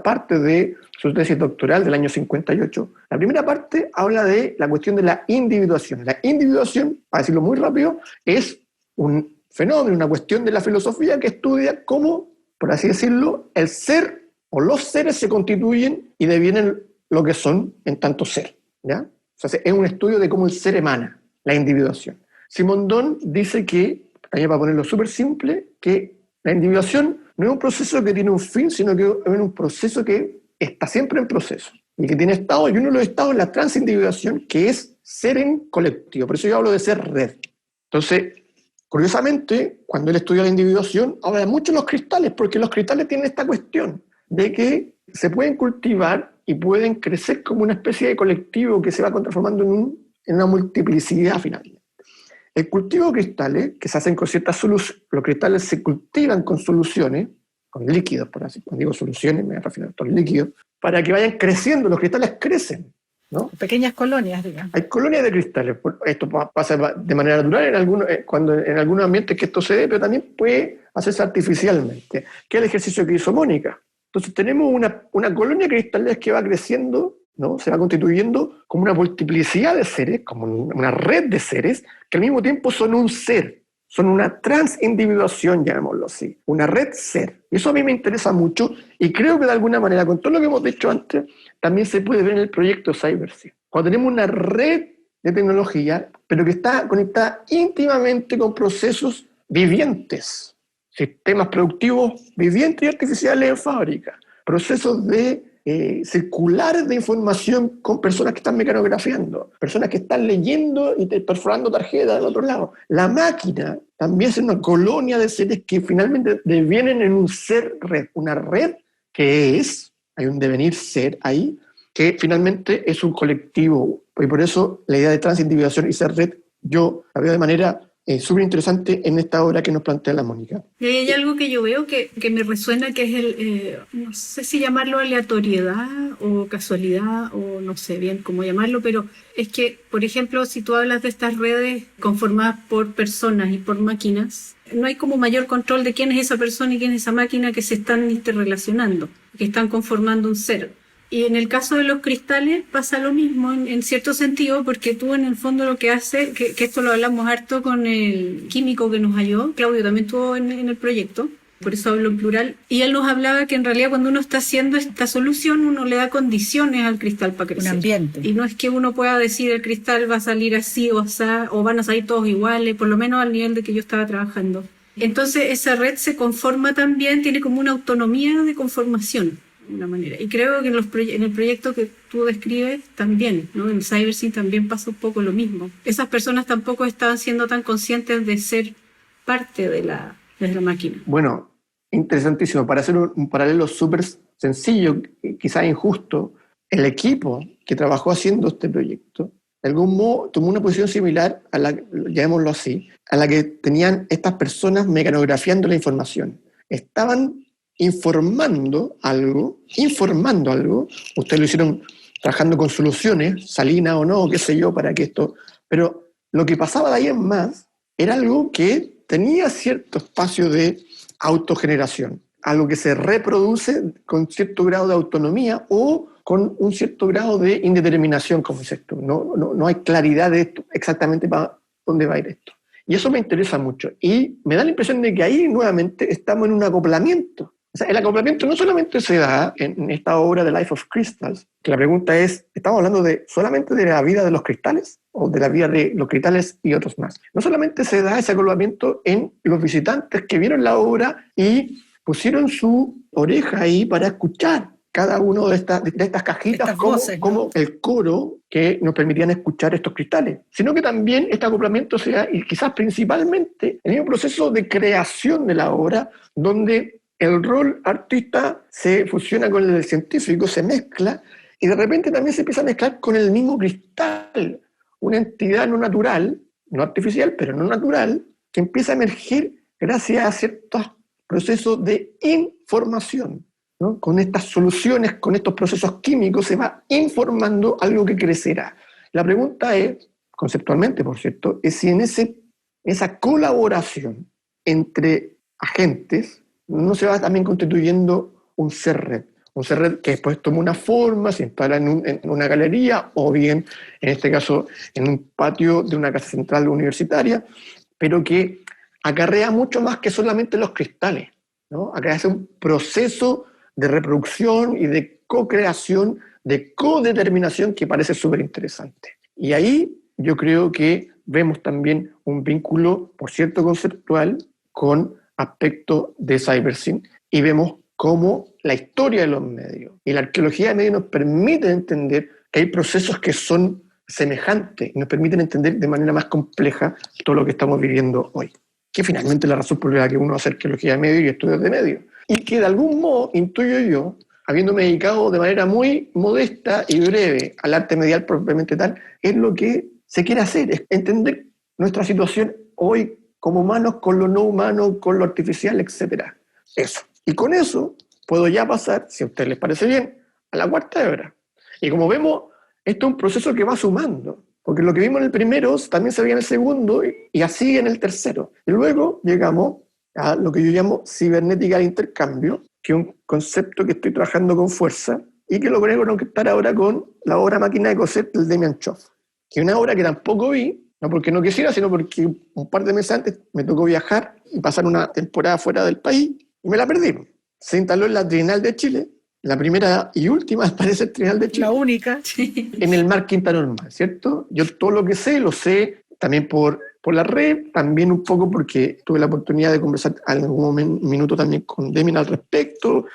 parte de su tesis doctoral del año 58. La primera parte habla de la cuestión de la individuación. La individuación, para decirlo muy rápido, es un fenómeno, una cuestión de la filosofía que estudia cómo, por así decirlo, el ser o los seres se constituyen y devienen lo que son en tanto ser, ¿ya? O sea, es un estudio de cómo el ser emana, la individuación. Simondon dice que, para ponerlo súper simple, que la individuación no es un proceso que tiene un fin, sino que es un proceso que está siempre en proceso y que tiene estados, y uno de los estados es la transindividuación, que es ser en colectivo. Por eso yo hablo de ser red. Entonces, Curiosamente, cuando él estudia la individuación, habla mucho de los cristales, porque los cristales tienen esta cuestión de que se pueden cultivar y pueden crecer como una especie de colectivo que se va transformando en una multiplicidad finalmente. El cultivo de cristales, que se hacen con ciertas soluciones, los cristales se cultivan con soluciones, con líquidos, por así, cuando digo soluciones me refiero a estos líquidos, para que vayan creciendo, los cristales crecen, ¿no? Pequeñas colonias, digamos. Hay colonias de cristales, esto pasa de manera natural en algunos ambientes que esto se dé, pero también puede hacerse artificialmente, que es el ejercicio que hizo Mónica. Entonces tenemos una colonia de cristales que va creciendo, ¿no? Se va constituyendo como una multiplicidad de seres, como una red de seres, que al mismo tiempo son un ser, son una transindividuación, llamémoslo así, una red ser. Y eso a mí me interesa mucho y creo que de alguna manera, con todo lo que hemos dicho antes, también se puede ver en el proyecto CyberSyn. Cuando tenemos una red de tecnología, pero que está conectada íntimamente con procesos vivientes, sistemas productivos vivientes y artificiales en fábrica, procesos de circulares de información con personas que están mecanografiando, personas que están leyendo y perforando tarjetas del otro lado. La máquina también es una colonia de seres que finalmente devienen en un ser red, una red que hay un devenir ser ahí, que finalmente es un colectivo. Y por eso la idea de transindividuación y ser red, yo la veo de manera súper interesante en esta obra que nos plantea la Mónica. Y hay algo que yo veo que me resuena, que es no sé si llamarlo aleatoriedad o casualidad o no sé bien cómo llamarlo, pero es que, por ejemplo, si tú hablas de estas redes conformadas por personas y por máquinas, no hay como mayor control de quién es esa persona y quién es esa máquina que se están interrelacionando, que están conformando un ser. Y en el caso de los cristales pasa lo mismo en cierto sentido, porque tú en el fondo lo que haces, que esto lo hablamos harto con el químico que nos ayudó, Claudio también estuvo en el proyecto, por eso hablo en plural, y él nos hablaba que en realidad cuando uno está haciendo esta solución uno le da condiciones al cristal para crecer. Un ambiente. Y no es que uno pueda decir el cristal va a salir así o así, o van a salir todos iguales, por lo menos al nivel de que yo estaba trabajando. Entonces esa red se conforma también, tiene como una autonomía de conformación. Una manera. Y creo que en el proyecto que tú describes también, ¿no? En CyberSyn también pasa un poco lo mismo. Esas personas tampoco estaban siendo tan conscientes de ser parte de la máquina. Bueno, interesantísimo. Para hacer un paralelo súper sencillo, quizás injusto, el equipo que trabajó haciendo este proyecto, de algún modo tomó una posición similar a la, llamémoslo así, a la que tenían estas personas mecanografiando la información. Estaban informando algo, ustedes lo hicieron trabajando con soluciones, Salina o no, qué sé yo, para que esto, pero lo que pasaba de ahí en más era algo que tenía cierto espacio de autogeneración, algo que se reproduce con cierto grado de autonomía o con un cierto grado de indeterminación, como dices tú. No hay claridad de esto, exactamente para dónde va a ir esto. Y eso me interesa mucho. Y me da la impresión de que ahí nuevamente estamos en un acoplamiento. O sea, el acoplamiento no solamente se da en esta obra de Life of Crystals, que la pregunta es, ¿estamos hablando solamente de la vida de los cristales o de la vida de los cristales y otros más? No solamente se da ese acoplamiento en los visitantes que vieron la obra y pusieron su oreja ahí para escuchar cada uno de estas cajitas, como el coro que nos permitían escuchar estos cristales, sino que también este acoplamiento se da, y quizás principalmente, en el proceso de creación de la obra, donde el rol artista se fusiona con el del científico, se mezcla, y de repente también se empieza a mezclar con el mismo cristal, una entidad no natural, no artificial, pero no natural, que empieza a emerger gracias a ciertos procesos de información, ¿no? Con estas soluciones, con estos procesos químicos, se va informando algo que crecerá. La pregunta es, conceptualmente, por cierto, es si en esa colaboración entre agentes no se va también constituyendo un ser red que después toma una forma, se instala en una galería o bien, en este caso, en un patio de una casa central universitaria, pero que acarrea mucho más que solamente los cristales, ¿no? Acarrea un proceso de reproducción y de co-creación, de codeterminación que parece súper interesante. Y ahí yo creo que vemos también un vínculo, por cierto, conceptual con aspectos de CyberSyn y vemos cómo la historia de los medios y la arqueología de medios nos permite entender que hay procesos que son semejantes y nos permiten entender de manera más compleja todo lo que estamos viviendo hoy. que finalmente es la razón por la que uno hace arqueología de medio y estudios de medio. Y que de algún modo, intuyo yo, habiéndome dedicado de manera muy modesta y breve al arte medial propiamente tal, es lo que se quiere hacer, es entender nuestra situación hoy como humanos, con lo no humano, con lo artificial, etc. Eso. Y con eso puedo ya pasar, si a ustedes les parece bien, a la cuarta hebra. Y como vemos, esto es un proceso que va sumando, porque lo que vimos en el primero también se veía en el segundo y así en el tercero. Y luego llegamos a lo que yo llamo cibernética de intercambio, que es un concepto que estoy trabajando con fuerza y que lo voy a conectar ahora con la obra Máquina de coser del Demian Choff, que es una obra que tampoco vi, no porque no quisiera, sino porque un par de meses antes me tocó viajar y pasar una temporada fuera del país y me la perdí. Se instaló en la Trienal de Chile, la primera y última, parece, Trienal de Chile. La única. En el Mar Quinta Normal, ¿cierto? Yo todo lo que sé, lo sé también por la red, también un poco porque tuve la oportunidad de conversar en algún minuto también con Demian al respecto.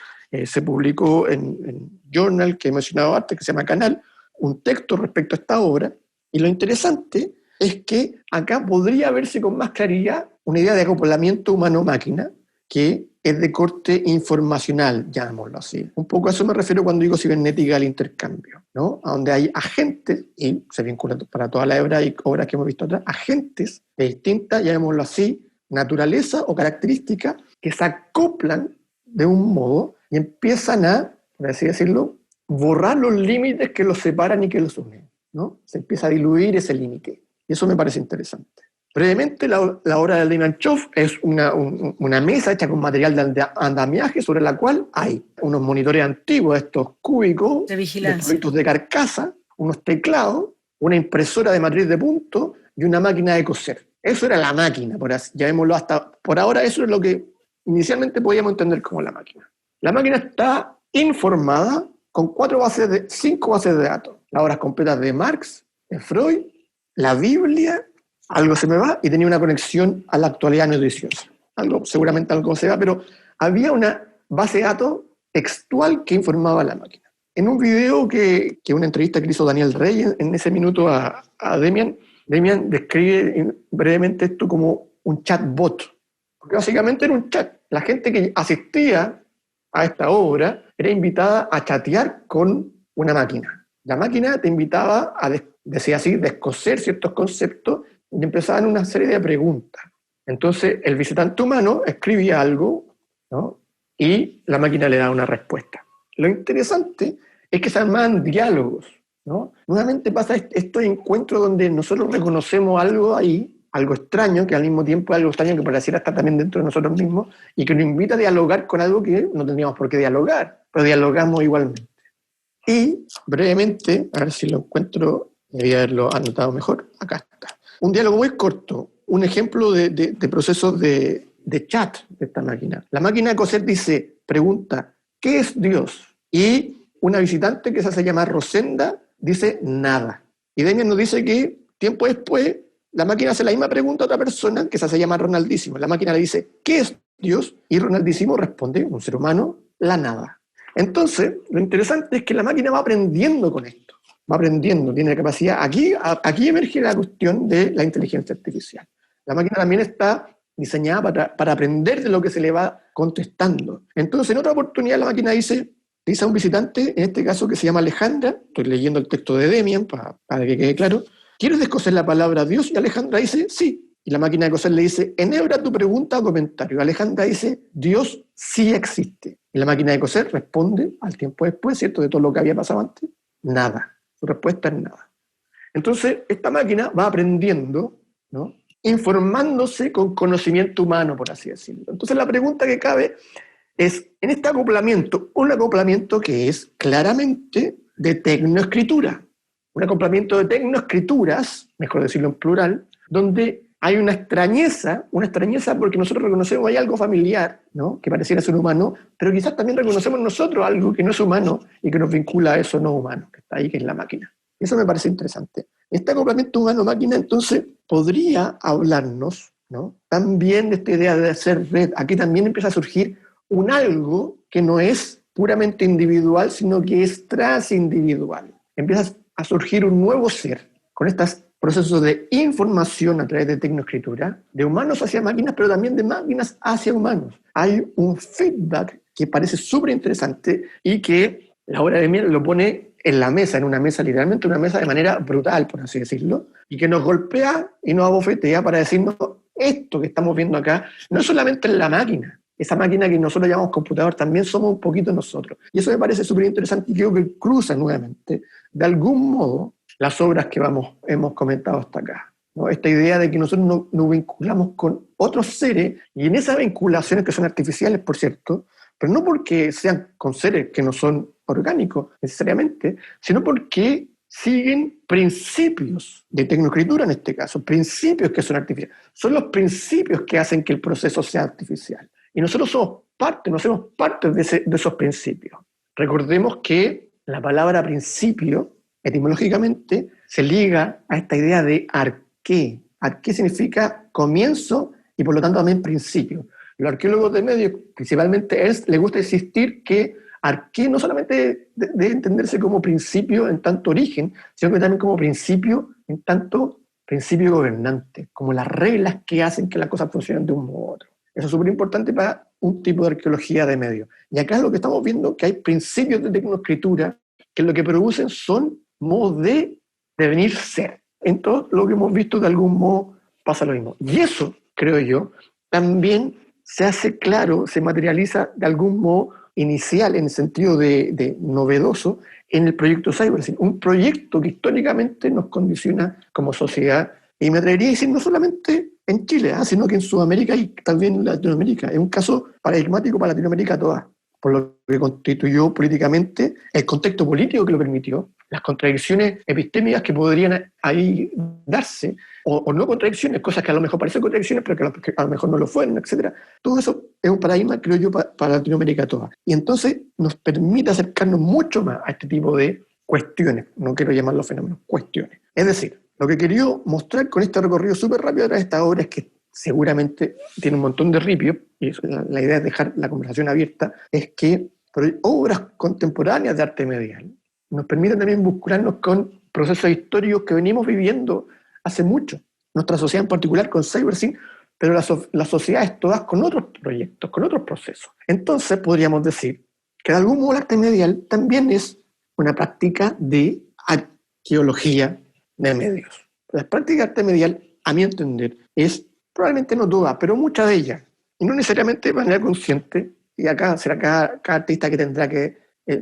Se publicó en Journal, que he mencionado antes, que se llama Canal, un texto respecto a esta obra. Y lo interesante es que acá podría verse con más claridad una idea de acoplamiento humano-máquina que es de corte informacional, llamémoslo así. Un poco a eso me refiero cuando digo cibernética del intercambio, ¿no? A donde hay agentes, y se vincula para toda la hebra y obras que hemos visto atrás, agentes de distinta, llamémoslo así, naturaleza o características que se acoplan de un modo y empiezan a, por así decirlo, borrar los límites que los separan y que los unen, ¿no? Se empieza a diluir ese límite. Y eso me parece interesante. Brevemente, la obra de Demian Choff es una mesa hecha con material de andamiaje sobre la cual hay unos monitores antiguos, estos cúbicos, de vigilancia, de carcasa, unos teclados, una impresora de matriz de puntos y una máquina de coser. Eso era la máquina, llamémoslo hasta por ahora, eso es lo que inicialmente podíamos entender como la máquina. La máquina está informada con 5 bases de datos. Las obras completas de Marx, de Freud, la Biblia, algo se me va, y tenía una conexión a la actualidad noticiosa. Seguramente algo se va, pero había una base de datos textual que informaba a la máquina. En un video que una entrevista que hizo Daniel Rey en ese minuto a Demian describe brevemente esto como un chatbot, porque básicamente era un chat. La gente que asistía a esta obra era invitada a chatear con una máquina. La máquina te invitaba a, decía así, descoser ciertos conceptos y empezaban una serie de preguntas. Entonces el visitante humano escribía algo, ¿no? Y la máquina le daba una respuesta. Lo interesante es que se armaban diálogos, ¿no? Nuevamente pasa estos encuentros donde nosotros reconocemos algo ahí, algo extraño, que al mismo tiempo es algo extraño que pareciera estar también dentro de nosotros mismos y que nos invita a dialogar con algo que no tendríamos por qué dialogar, pero dialogamos igualmente. Y brevemente, a ver si lo encuentro, debía haberlo anotado mejor, acá está. Un diálogo muy corto, un ejemplo de procesos de chat de esta máquina. La máquina de coser pregunta, ¿qué es Dios? Y una visitante que se hace llamar Rosenda dice nada. Y Demian nos dice que tiempo después la máquina hace la misma pregunta a otra persona que se hace llamar Ronaldísimo. La máquina le dice, ¿qué es Dios? Y Ronaldísimo responde, un ser humano, la nada. Entonces, lo interesante es que la máquina va aprendiendo con esto. Va aprendiendo, tiene capacidad. Aquí emerge la cuestión de la inteligencia artificial. La máquina también está diseñada para aprender de lo que se le va contestando. Entonces, en otra oportunidad, la máquina dice a un visitante, en este caso que se llama Alejandra, estoy leyendo el texto de Demian para que quede claro, ¿quieres descoser la palabra Dios? Y Alejandra dice, sí. Y la máquina de coser le dice, enhebra tu pregunta o comentario. Alejandra dice, Dios sí existe. Y la máquina de coser responde al tiempo después, ¿cierto?, de todo lo que había pasado antes, nada. Su respuesta es nada. Entonces, esta máquina va aprendiendo, ¿no?, informándose con conocimiento humano, por así decirlo. Entonces, la pregunta que cabe es, en este acoplamiento, un acoplamiento que es claramente de tecnoescritura, un acoplamiento de tecnoescrituras, mejor decirlo en plural, donde hay una extrañeza porque nosotros reconocemos hay algo familiar, ¿no?, que pareciera ser humano, pero quizás también reconocemos nosotros algo que no es humano y que nos vincula a eso no humano, que está ahí, que es la máquina. Eso me parece interesante. Este acoplamiento humano-máquina, entonces, podría hablarnos, ¿no?, también de esta idea de hacer red. Aquí también empieza a surgir un algo que no es puramente individual, sino que es transindividual. Empieza a surgir un nuevo ser, con estas procesos de información a través de tecnoescritura, de humanos hacia máquinas, pero también de máquinas hacia humanos. Hay un feedback que parece súper interesante y que la obra de Mier lo pone en la mesa, en una mesa, literalmente una mesa de manera brutal, por así decirlo, y que nos golpea y nos abofetea para decirnos esto que estamos viendo acá, no solamente en la máquina, esa máquina que nosotros llamamos computador, también somos un poquito nosotros. Y eso me parece súper interesante y creo que cruza nuevamente, de algún modo, las obras que hemos comentado hasta acá, ¿no? Esta idea de que nosotros nos vinculamos con otros seres, y en esas vinculaciones que son artificiales, por cierto, pero no porque sean con seres que no son orgánicos necesariamente, sino porque siguen principios de tecnoescritura en este caso, principios que son artificiales. Son los principios que hacen que el proceso sea artificial. Y nosotros somos parte, nos hacemos parte de esos principios. Recordemos que la palabra principio, etimológicamente, se liga a esta idea de arqué. Arqué significa comienzo y por lo tanto también principio. Los arqueólogos de medios, principalmente Ernst, les gusta insistir que arqué no solamente debe entenderse como principio en tanto origen, sino que también como principio en tanto principio gobernante, como las reglas que hacen que las cosas funcionen de un modo u otro. Eso es súper importante para un tipo de arqueología de medios. Y acá es lo que estamos viendo, que hay principios de tecnoescritura que lo que producen son modos de devenir ser. En todo lo que hemos visto, de algún modo, pasa lo mismo. Y eso, creo yo, también se hace claro, se materializa de algún modo inicial, en el sentido de novedoso, en el proyecto Cybersyn. Un proyecto que históricamente nos condiciona como sociedad, y me atrevería a decir no solamente en Chile, sino que en Sudamérica y también en Latinoamérica. Es un caso paradigmático para Latinoamérica toda, por lo que constituyó políticamente el contexto político que lo permitió, las contradicciones epistémicas que podrían ahí darse, o no contradicciones, cosas que a lo mejor parecen contradicciones, pero que a lo mejor no lo fueron, etc. Todo eso es un paradigma, creo yo, para Latinoamérica toda. Y entonces nos permite acercarnos mucho más a este tipo de cuestiones, no quiero llamarlos fenómenos, cuestiones. Es decir, lo que quería mostrar con este recorrido súper rápido a través de esta obra es que seguramente tiene un montón de ripios, y eso, la idea es dejar la conversación abierta, es que obras contemporáneas de arte medial nos permiten también vincularnos con procesos históricos que venimos viviendo hace mucho. Nuestra sociedad en particular con Cybersyn, pero las sociedades todas con otros proyectos, con otros procesos. Entonces podríamos decir que de algún modo el arte medial también es una práctica de arqueología de medios. La práctica de arte medial, a mi entender, es probablemente no toda, pero muchas de ellas, y no necesariamente de manera consciente, y acá será cada artista que tendrá que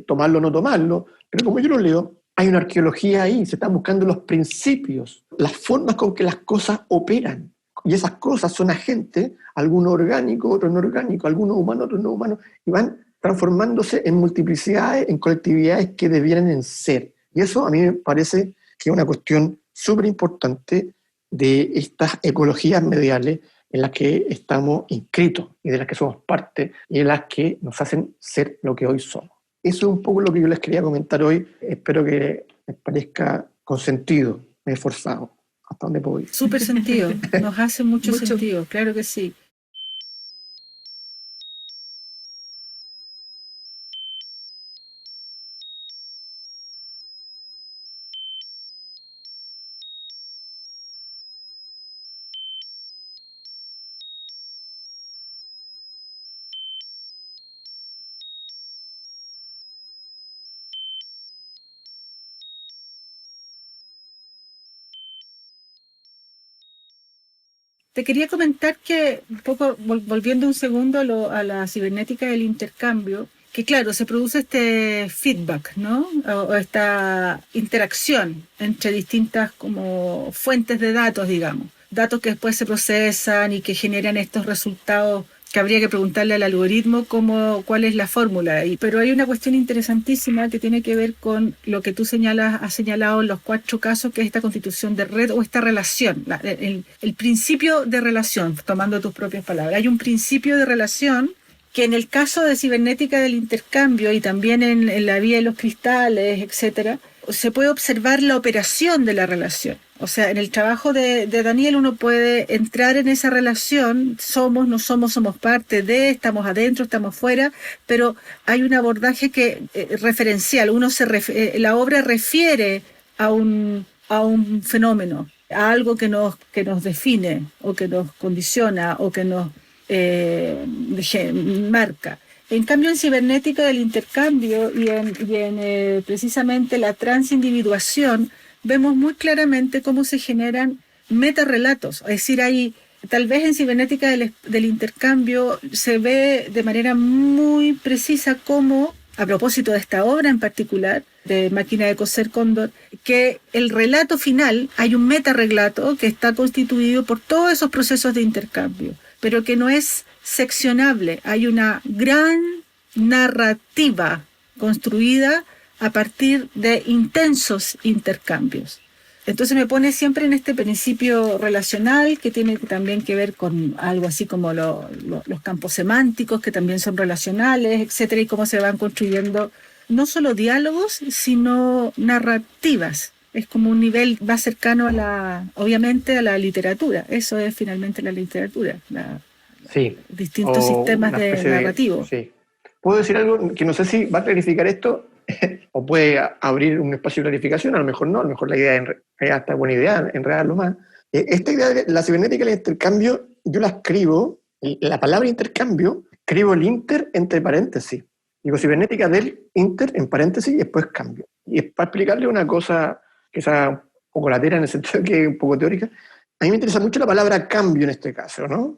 tomarlo o no tomarlo, pero como yo lo leo, hay una arqueología ahí, se están buscando los principios, las formas con que las cosas operan, y esas cosas son agentes, algunos orgánicos, otros no orgánicos, algunos humanos, otros no humanos, y van transformándose en multiplicidades, en colectividades que debieran en ser. Y eso a mí me parece que es una cuestión súper importante de estas ecologías mediales en las que estamos inscritos y de las que somos parte y de las que nos hacen ser lo que hoy somos. Eso es un poco lo que yo les quería comentar hoy. Espero que les parezca con sentido. Me he esforzado hasta donde puedo ir. Súper sentido, nos hace mucho sentido, claro que sí. Te quería comentar que, un poco volviendo un segundo a la cibernética del intercambio, que claro, se produce este feedback, ¿no? O esta interacción entre distintas como fuentes de datos, digamos. Datos que después se procesan y que generan estos resultados que habría que preguntarle al algoritmo cuál es la fórmula. Pero hay una cuestión interesantísima que tiene que ver con lo que tú has señalado en los 4 casos, que es esta constitución de red o esta relación, el principio de relación, tomando tus propias palabras. Hay un principio de relación que en el caso de cibernética del intercambio y también en la vía de los cristales, etcétera, se puede observar la operación de la relación. O sea, en el trabajo de Daniel uno puede entrar en esa relación, somos, no somos, somos parte de, estamos adentro, estamos fuera, pero hay un abordaje referencial. La obra refiere a un fenómeno, a algo que nos define o que nos condiciona o que nos marca. En cambio, en cibernética del intercambio y en precisamente la transindividuación, vemos muy claramente cómo se generan metarrelatos. Es decir, tal vez en cibernética del intercambio se ve de manera muy precisa cómo, a propósito de esta obra en particular, de Máquina de Coser Cóndor, que el relato final, hay un metarrelato que está constituido por todos esos procesos de intercambio, pero que no es seccionable. Hay una gran narrativa construida a partir de intensos intercambios. Entonces me pone siempre en este principio relacional que tiene también que ver con algo así como los campos semánticos, que también son relacionales, etcétera, y cómo se van construyendo no solo diálogos, sino narrativas. Es como un nivel más cercano obviamente a la literatura. Eso es finalmente la literatura, sí, distintos sistemas narrativos. Sí. ¿Puedo decir algo que no sé si va a clarificar esto o puede abrir un espacio de clarificación? A lo mejor no, a lo mejor la idea es hasta buena idea, enredarlo más. Esta idea de la cibernética del intercambio, yo la escribo, la palabra intercambio, escribo el inter entre paréntesis. Digo cibernética del inter en paréntesis y después cambio. Y es para explicarle una cosa que es un poco latera en el sentido que es un poco teórica. A mí me interesa mucho la palabra cambio en este caso, ¿no?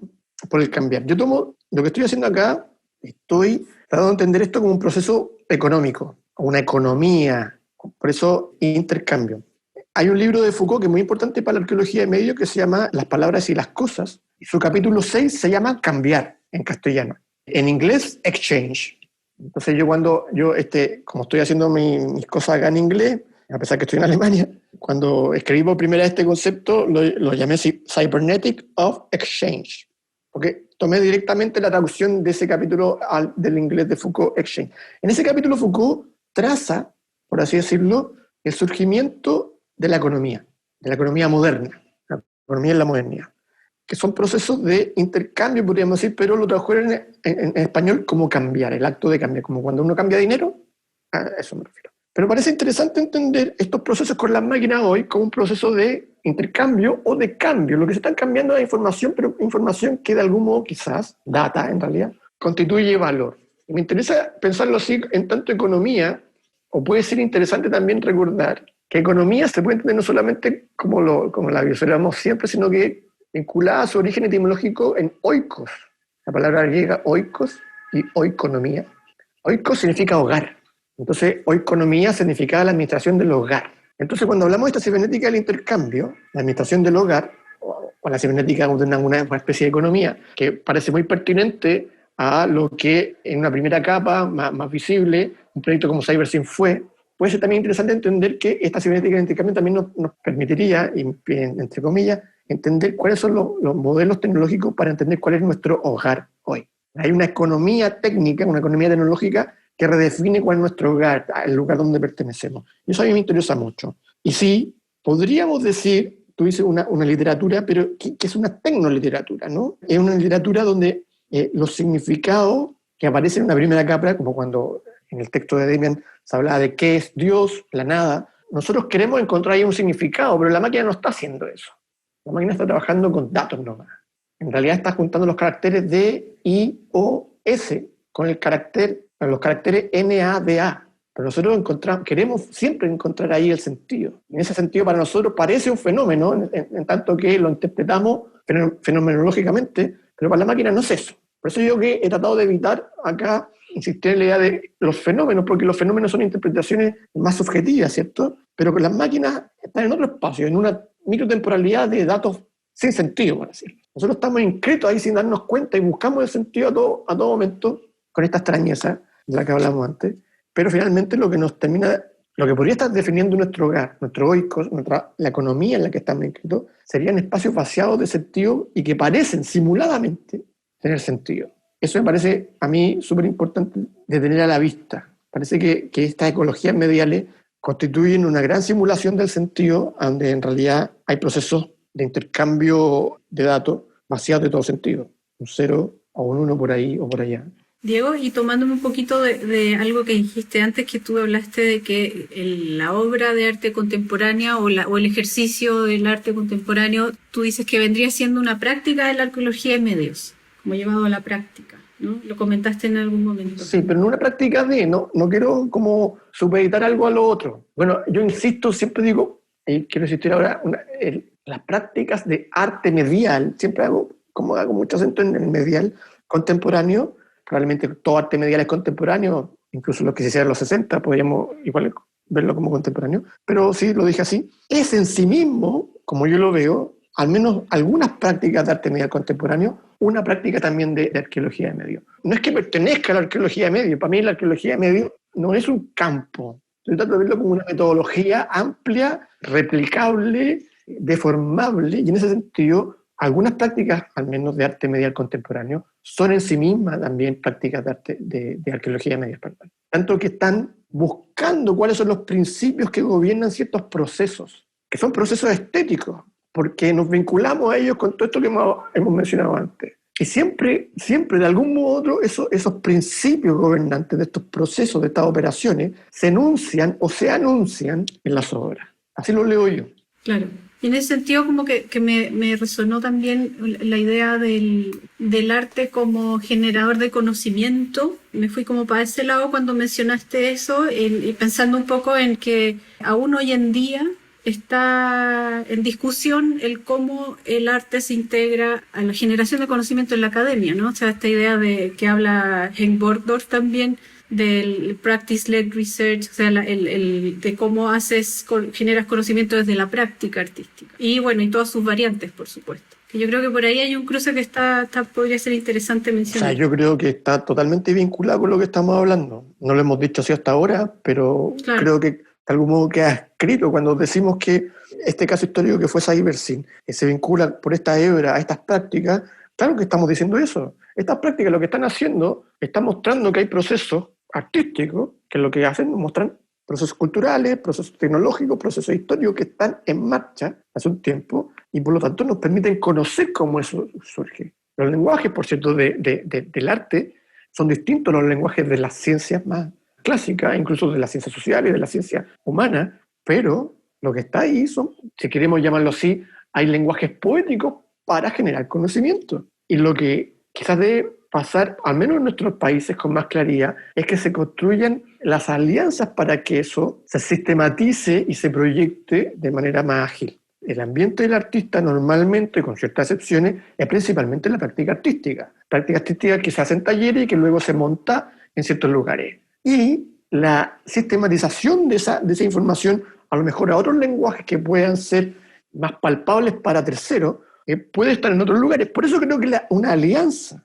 Por el cambiar. Yo tomo lo que estoy haciendo acá, estoy tratando de entender esto como un proceso económico, una economía, por eso intercambio. Hay un libro de Foucault que es muy importante para la arqueología de medios que se llama Las palabras y las cosas, y su capítulo 6 se llama cambiar en castellano. En inglés, exchange. Entonces como estoy haciendo mis cosas acá en inglés, a pesar que estoy en Alemania, cuando escribí por primera vez este concepto, lo llamé Cybernetic of Exchange, porque tomé directamente la traducción de ese capítulo del inglés de Foucault, Exchange. En ese capítulo Foucault traza, por así decirlo, el surgimiento de la economía moderna, la economía en la modernidad, que son procesos de intercambio, podríamos decir, pero lo tradujeron en español como cambiar, el acto de cambiar, como cuando uno cambia dinero, a eso me refiero. Pero parece interesante entender estos procesos con las máquinas hoy como un proceso de intercambio o de cambio. Lo que se están cambiando es información, pero información que de algún modo quizás, data en realidad, constituye valor. Y me interesa pensarlo así en tanto economía, o puede ser interesante también recordar que economía se puede entender no solamente como la visualizamos siempre, sino que vinculada a su origen etimológico en oikos. La palabra griega oikos y oikonomía. Oikos significa hogar. Entonces, oikonomía significa la administración del hogar. Entonces, cuando hablamos de esta cibernética del intercambio, la administración del hogar, o la cibernética de una especie de economía, que parece muy pertinente a lo que en una primera capa más visible, un proyecto como CyberSyn fue, puede ser también interesante entender que esta cibernética del intercambio también nos permitiría, entre comillas, entender cuáles son los modelos tecnológicos para entender cuál es nuestro hogar hoy. Hay una economía técnica, una economía tecnológica que redefine cuál es nuestro hogar, el lugar donde pertenecemos. Y eso a mí me interesa mucho. Y sí, podríamos decir, tú dices una literatura, pero que es una tecnoliteratura, ¿no? Es una literatura donde los significados que aparecen en una primera capa, como cuando en el texto de Demian se hablaba de qué es Dios, la nada, nosotros queremos encontrar ahí un significado, pero la máquina no está haciendo eso. La máquina está trabajando con datos nomás. En realidad está juntando los caracteres D, I, O, S con los caracteres N, A, D, A. Pero nosotros queremos siempre encontrar ahí el sentido. En ese sentido, para nosotros parece un fenómeno, en tanto que lo interpretamos fenomenológicamente, pero para la máquina no es eso. Por eso yo que he tratado de evitar acá insistir en la idea de los fenómenos, porque los fenómenos son interpretaciones más subjetivas, ¿cierto? Pero que las máquinas están en otro espacio, en una microtemporalidad de datos sin sentido, por decirlo. Nosotros estamos inscritos ahí sin darnos cuenta y buscamos el sentido a todo momento con esta extrañeza de la que hablamos antes, pero finalmente lo que podría estar definiendo nuestro hogar, nuestro oikos, la economía en la que estamos inscritos, serían espacios vaciados de sentido y que parecen simuladamente tener sentido. Eso me parece a mí súper importante de tener a la vista. Parece que estas ecologías mediales constituyen una gran simulación del sentido, donde en realidad hay procesos de intercambio de datos vaciados de todo sentido, un 0 o un 1 por ahí o por allá. Diego, y tomándome un poquito de algo que dijiste antes, que tú hablaste de que la obra de arte contemporánea o el ejercicio del arte contemporáneo, tú dices que vendría siendo una práctica de la arqueología de medios, como llevado a la práctica, ¿no? Lo comentaste en algún momento. Sí, pero no una práctica no quiero como supeditar algo a lo otro. Bueno, yo insisto, siempre digo, y quiero insistir ahora, las prácticas de arte medial, siempre hago mucho acento en el medial contemporáneo. Probablemente todo arte medial es contemporáneo, incluso lo que se hacía en los 60, podríamos igual verlo como contemporáneo, pero sí, lo dije así. Es en sí mismo, como yo lo veo, al menos algunas prácticas de arte medial contemporáneo, una práctica también de arqueología de medio. No es que pertenezca a la arqueología de medio, para mí la arqueología de medio no es un campo. Yo trato de verlo como una metodología amplia, replicable, deformable, y en ese sentido algunas prácticas, al menos de arte medial contemporáneo, son en sí mismas también prácticas de arte de arqueología medial. Tanto que están buscando cuáles son los principios que gobiernan ciertos procesos, que son procesos estéticos, porque nos vinculamos a ellos con todo esto que hemos mencionado antes. Y siempre, de algún modo u otro, esos principios gobernantes de estos procesos, de estas operaciones, se enuncian o se anuncian en las obras. Así lo leo yo. Claro. Y en ese sentido como que me resonó también la idea del arte como generador de conocimiento. Me fui como para ese lado cuando mencionaste eso, y pensando un poco en que aún hoy en día está en discusión el cómo el arte se integra a la generación de conocimiento en la academia, ¿no? O sea, esta idea de que habla Henk Borgdorf también, del practice-led research, o sea, de cómo generas conocimiento desde la práctica artística. Y bueno, y todas sus variantes, por supuesto. Que yo creo que por ahí hay un cruce que podría ser interesante mencionar. O sea, yo creo que está totalmente vinculado con lo que estamos hablando. No lo hemos dicho así hasta ahora, pero claro, creo que de algún modo queda escrito cuando decimos que este caso histórico que fue Cybersyn se vincula por esta hebra a estas prácticas. Claro que estamos diciendo eso. Estas prácticas lo que están haciendo, están mostrando que hay procesos artísticos, que lo que hacen muestran procesos culturales, procesos tecnológicos, procesos históricos que están en marcha hace un tiempo y por lo tanto nos permiten conocer cómo eso surge. Los lenguajes, por cierto, del arte son distintos a los lenguajes de las ciencias más clásicas, incluso de las ciencias sociales, de la ciencia humana, pero lo que está ahí son, si queremos llamarlo así, hay lenguajes poéticos para generar conocimiento. Y lo que quizás debe pasar, al menos en nuestros países con más claridad, es que se construyan las alianzas para que eso se sistematice y se proyecte de manera más ágil. El ambiente del artista normalmente, con ciertas excepciones, es principalmente la práctica artística que se hace en talleres y que luego se monta en ciertos lugares. Y la sistematización de esa información, a lo mejor a otros lenguajes que puedan ser más palpables para terceros, puede estar en otros lugares. Por eso creo que una alianza,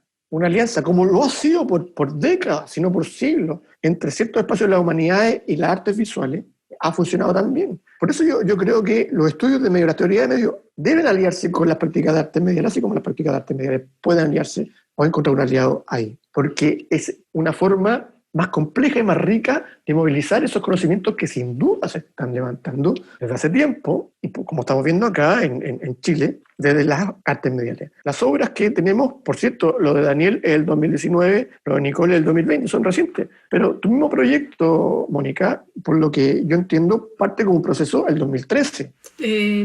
como lo ha sido por décadas, sino por siglos, entre ciertos espacios de las humanidades y las artes visuales, ha funcionado tan bien. Por eso yo creo que los estudios de medio, la teoría de medio, deben aliarse con las prácticas de arte medial, así como las prácticas de arte medial pueden aliarse o encontrar un aliado ahí. Porque es una forma más compleja y más rica de movilizar esos conocimientos que sin duda se están levantando desde hace tiempo, y como estamos viendo acá en Chile, desde las artes mediales. Las obras que tenemos, por cierto, lo de Daniel es el 2019, lo de Nicole es el 2020, son recientes, pero tu mismo proyecto, Mónica, por lo que yo entiendo, parte como un proceso el 2013.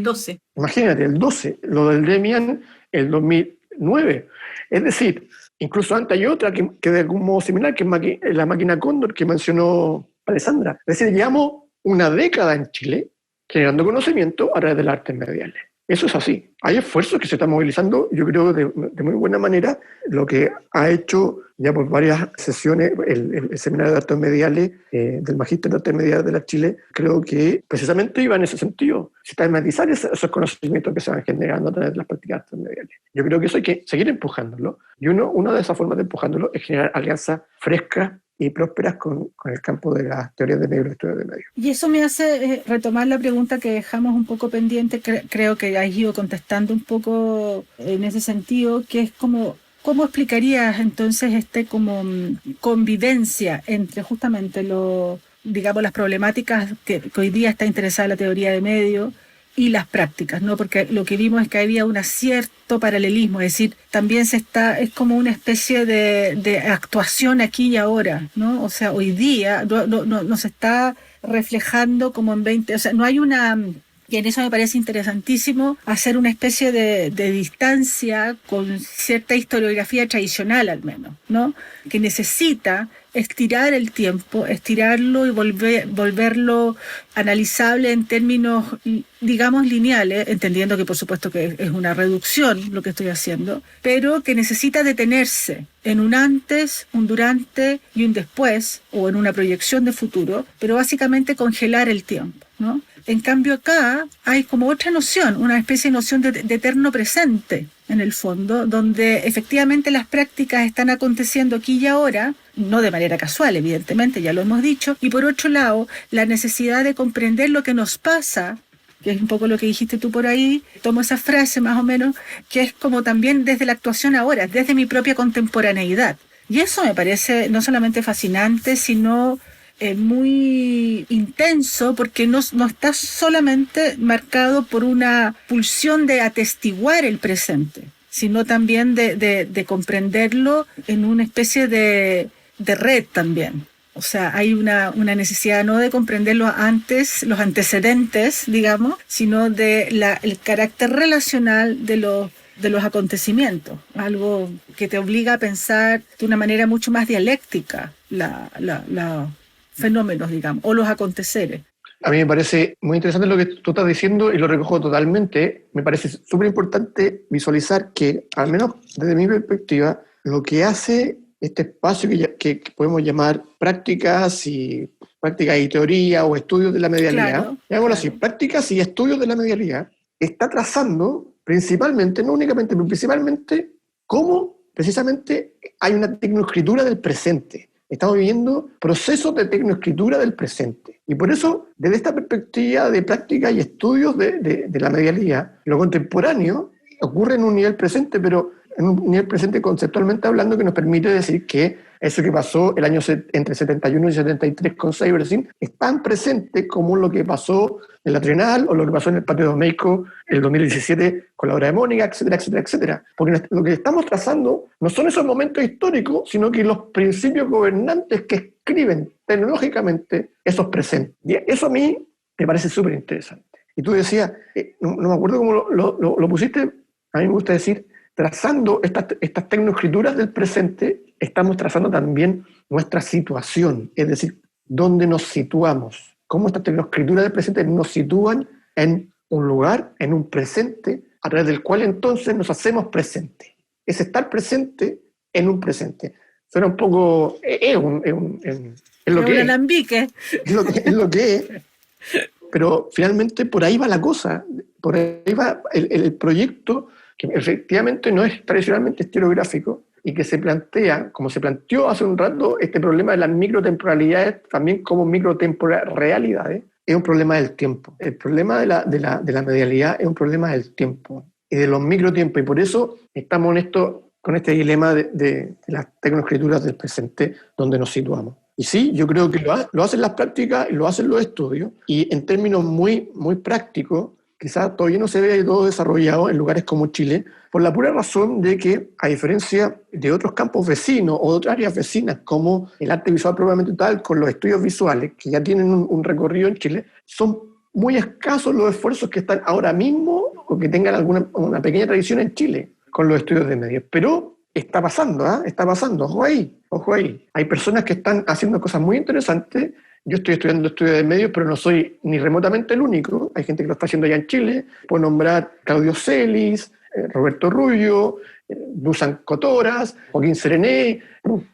12. Imagínate, el 12, lo del Demian el 2009. Es decir, incluso antes hay otra que de algún modo similar, que es la máquina Cóndor que mencionó Alessandra. Es decir, llevamos una década en Chile generando conocimiento a través de las artes mediales. Eso es así. Hay esfuerzos que se están movilizando, yo creo, de muy buena manera. Lo que ha hecho ya por varias sesiones el Seminario de Artes Mediales del Magíster de Artes Mediales de la Chile, creo que precisamente iba en ese sentido. Sistematizar esos conocimientos que se van generando a través de las prácticas de artes mediales. Yo creo que eso hay que seguir empujándolo. Y una de esas formas de empujándolo es generar alianzas frescas y prósperas con el campo de las teorías de medio y los estudios de medio. Y eso me hace retomar la pregunta que dejamos un poco pendiente, creo que has ido contestando un poco en ese sentido, que es como, ¿cómo explicarías entonces como convivencia entre justamente digamos, las problemáticas que hoy día está interesada la teoría de medio y las prácticas, ¿no? Porque lo que vimos es que había un cierto paralelismo, es decir, también es como una especie de actuación aquí y ahora, ¿no? O sea, hoy día no se está reflejando como en 20, o sea, no hay una... Y en eso me parece interesantísimo hacer una especie de distancia con cierta historiografía tradicional al menos, ¿no? Que necesita estirar el tiempo, estirarlo y volverlo analizable en términos, digamos, lineales, entendiendo que por supuesto que es una reducción lo que estoy haciendo, pero que necesita detenerse en un antes, un durante y un después, o en una proyección de futuro, pero básicamente congelar el tiempo, ¿no? En cambio acá hay como otra noción, una especie de noción de eterno presente, en el fondo, donde efectivamente las prácticas están aconteciendo aquí y ahora, no de manera casual, evidentemente, ya lo hemos dicho, y por otro lado, la necesidad de comprender lo que nos pasa, que es un poco lo que dijiste tú por ahí, tomo esa frase más o menos, que es como también desde la actuación ahora, desde mi propia contemporaneidad. Y eso me parece no solamente fascinante, sino muy intenso, porque no está solamente marcado por una pulsión de atestiguar el presente, sino también de comprenderlo en una especie de red también. O sea, hay una necesidad no de comprenderlo antes, los antecedentes, digamos, sino de el carácter relacional de los acontecimientos, algo que te obliga a pensar de una manera mucho más dialéctica la fenómenos, digamos, o los aconteceres. A mí me parece muy interesante lo que tú estás diciendo y lo recojo totalmente. Me parece súper importante visualizar que, al menos desde mi perspectiva, lo que hace este espacio que podemos llamar prácticas y teoría o estudios de la medialidad, llamémoslo así, prácticas y estudios de la medialidad, está trazando principalmente, no únicamente, pero principalmente, cómo precisamente hay una tecnoescritura del presente. Estamos viviendo procesos de tecnoescritura del presente. Y por eso, desde esta perspectiva de práctica y estudios de la medialidad, lo contemporáneo ocurre en un nivel presente, pero en un nivel presente conceptualmente hablando, que nos permite decir que eso que pasó el año entre 71 y 73 con Cybersyn es tan presente como lo que pasó en la Trienal o lo que pasó en el Patio de México el 2017 con la obra de Mónica, etcétera, etcétera, etcétera. Porque lo que estamos trazando no son esos momentos históricos, sino que los principios gobernantes que escriben tecnológicamente esos presentes. Y eso a mí me parece súper interesante. Y tú decías, no me acuerdo cómo lo pusiste, a mí me gusta decir, trazando estas tecnoescrituras del presente, estamos trazando también nuestra situación, es decir, dónde nos situamos, cómo estas tecnoescrituras del presente nos sitúan en un lugar, en un presente, a través del cual entonces nos hacemos presente. Es estar presente en un presente. Suena un poco... Es lo que un alambique. Es lo que es. Pero finalmente por ahí va la cosa, por ahí va el proyecto, que efectivamente no es tradicionalmente historiográfico y que se plantea, como se planteó hace un rato, este problema de las microtemporalidades también como microtemporalidades, es un problema del tiempo. El problema de la medialidad es un problema del tiempo y de los microtiempos, y por eso estamos con este dilema de las tecnoescrituras del presente donde nos situamos. Y sí, yo creo que lo hacen las prácticas, lo hacen los estudios, y en términos muy, muy prácticos, quizás todavía no se ve todo desarrollado en lugares como Chile, por la pura razón de que, a diferencia de otros campos vecinos o de otras áreas vecinas, como el arte visual propiamente tal, con los estudios visuales, que ya tienen un recorrido en Chile, son muy escasos los esfuerzos que están ahora mismo o que tengan una pequeña tradición en Chile con los estudios de medios. Pero está pasando, está pasando, ojo ahí, ojo ahí. Hay personas que están haciendo cosas muy interesantes. Yo estoy estudiando estudios de medios, pero no soy ni remotamente el único. Hay gente que lo está haciendo allá en Chile. Puedo nombrar Claudio Celis, Roberto Rubio, Dusan Cotoras, Joaquín Serené,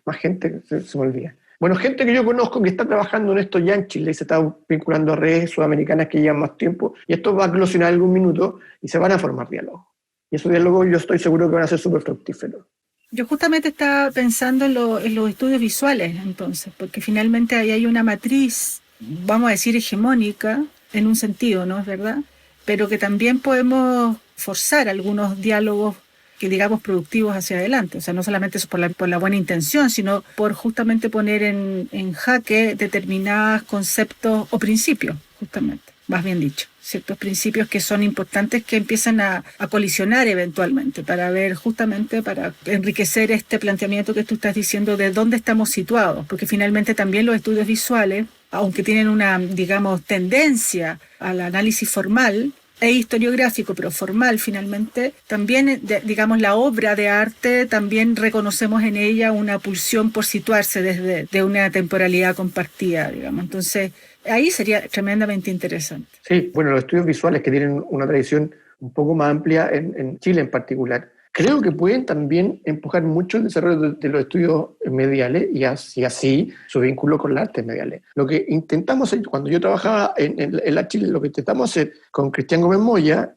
más gente que se me olvida. Bueno, gente que yo conozco que está trabajando en esto ya en Chile y se está vinculando a redes sudamericanas que llevan más tiempo, y esto va a eclosionar algún minuto y se van a formar diálogos. Y esos diálogos yo estoy seguro que van a ser súper fructíferos. Yo justamente estaba pensando en los estudios visuales, entonces, porque finalmente ahí hay una matriz, vamos a decir, hegemónica, en un sentido, ¿no es verdad? Pero que también podemos forzar algunos diálogos que digamos productivos hacia adelante. O sea, no solamente eso por la buena intención, sino por justamente poner en jaque determinados conceptos o principios, justamente, más bien dicho, ciertos principios que son importantes que empiezan a colisionar eventualmente para ver justamente, para enriquecer este planteamiento que tú estás diciendo de dónde estamos situados, porque finalmente también los estudios visuales, aunque tienen una, digamos, tendencia al análisis formal e historiográfico, pero formal finalmente, también, digamos, la obra de arte, también reconocemos en ella una pulsión por situarse desde de una temporalidad compartida, digamos. Entonces, ahí sería tremendamente interesante. Sí, bueno, los estudios visuales que tienen una tradición un poco más amplia en Chile en particular, creo que pueden también empujar mucho el desarrollo de los estudios mediales y así su vínculo con las artes mediales. Lo que intentamos hacer, cuando yo trabajaba en la Chile, lo que intentamos hacer con Cristian Gómez Moya,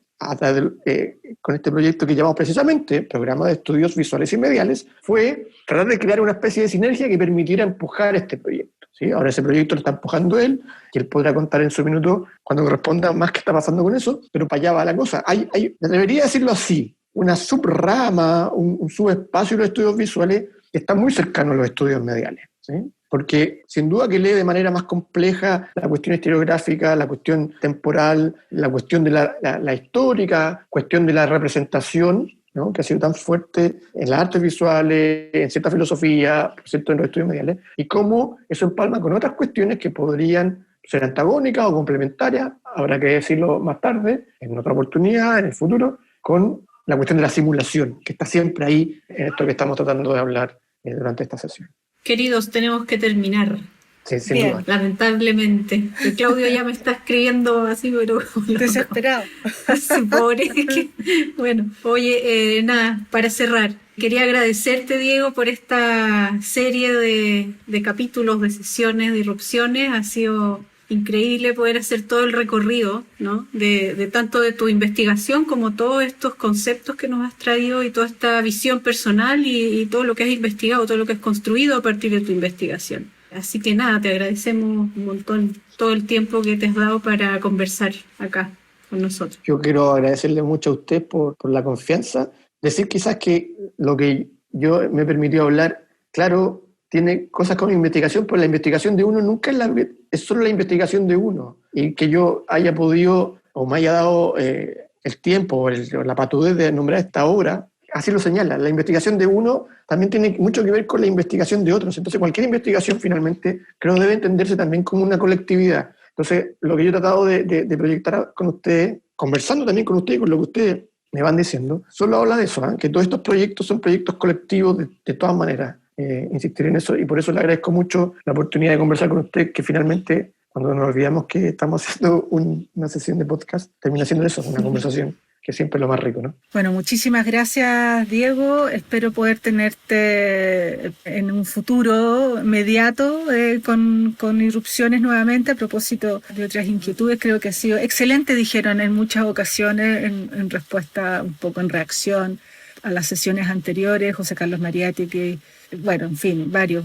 con este proyecto que llamamos precisamente Programa de Estudios Visuales y Mediales, fue tratar de crear una especie de sinergia que permitiera empujar este proyecto. ¿Sí? Ahora ese proyecto lo está empujando él, y él podrá contar en su minuto cuando corresponda más qué está pasando con eso, pero para allá va la cosa. Debería decirlo así, una subrama, un subespacio de los estudios visuales que está muy cercano a los estudios mediales, ¿sí? Porque sin duda que lee de manera más compleja la cuestión historiográfica, la cuestión temporal, la cuestión de la histórica, cuestión de la representación, ¿no? Que ha sido tan fuerte en las artes visuales, en cierta filosofía, por cierto, en los estudios mediales, y cómo eso empalma con otras cuestiones que podrían ser antagónicas o complementarias, habrá que decirlo más tarde, en otra oportunidad, en el futuro, con la cuestión de la simulación, que está siempre ahí en esto que estamos tratando de hablar durante esta sesión. Queridos, tenemos que terminar. Sí, sin duda. Lamentablemente. El Claudio ya me está escribiendo así, pero... Desesperado. Sí, pobre. Bueno, oye, nada, para cerrar, quería agradecerte, Diego, por esta serie de capítulos, de sesiones, de irrupciones. Ha sido increíble poder hacer todo el recorrido, ¿no? de tanto de tu investigación como todos estos conceptos que nos has traído y toda esta visión personal y todo lo que has investigado, todo lo que has construido a partir de tu investigación. Así que nada, te agradecemos un montón todo el tiempo que te has dado para conversar acá con nosotros. Yo quiero agradecerle mucho a usted por la confianza. Decir quizás que lo que yo me he permitido hablar, claro, tiene cosas con investigación, pero la investigación de uno nunca es solo la investigación de uno. Y que yo haya podido o me haya dado el tiempo o la patudez de nombrar esta obra, así lo señala. La investigación de uno también tiene mucho que ver con la investigación de otros. Entonces, cualquier investigación finalmente creo debe entenderse también como una colectividad. Entonces, lo que yo he tratado de proyectar con ustedes, conversando también con ustedes, con lo que ustedes me van diciendo, solo habla de eso, que todos estos proyectos son proyectos colectivos de todas maneras. Insistir en eso, y por eso le agradezco mucho la oportunidad de conversar con usted, que finalmente, cuando nos olvidamos que estamos haciendo una sesión de podcast, termina siendo eso, una conversación, que siempre es lo más rico, ¿no? Bueno, muchísimas gracias, Diego. Espero poder tenerte en un futuro inmediato con irrupciones nuevamente a propósito de otras inquietudes. Creo que ha sido excelente, dijeron en muchas ocasiones, en respuesta, un poco en reacción a las sesiones anteriores, José Carlos Mariátegui, que bueno, en fin, varios.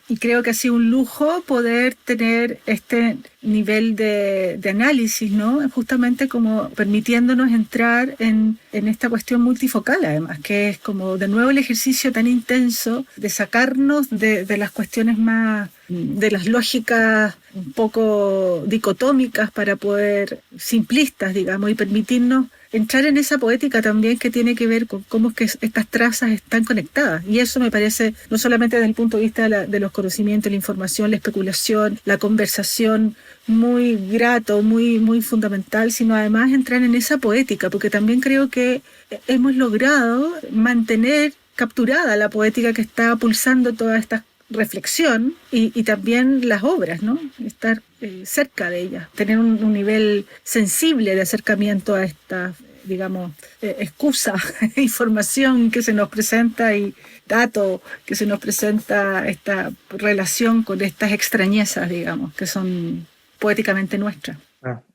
Y creo que ha sido un lujo poder tener este nivel de análisis, ¿no? Justamente como permitiéndonos entrar en esta cuestión multifocal, además, que es como de nuevo el ejercicio tan intenso de sacarnos de las cuestiones más, de las lógicas un poco dicotómicas para poder, simplistas, digamos, y permitirnos entrar en esa poética también que tiene que ver con cómo es que estas trazas están conectadas. Y eso me parece, no solamente desde el punto de vista de los conocimientos, la información, la especulación, la conversación, muy grato, muy fundamental, sino además entrar en esa poética, porque también creo que hemos logrado mantener capturada la poética que está pulsando toda esta reflexión y también las obras, ¿no? Estar cerca de ellas, tener un nivel sensible de acercamiento a esta, digamos, excusa, información que se nos presenta y dato que se nos presenta, esta relación con estas extrañezas, digamos, que son poéticamente nuestras.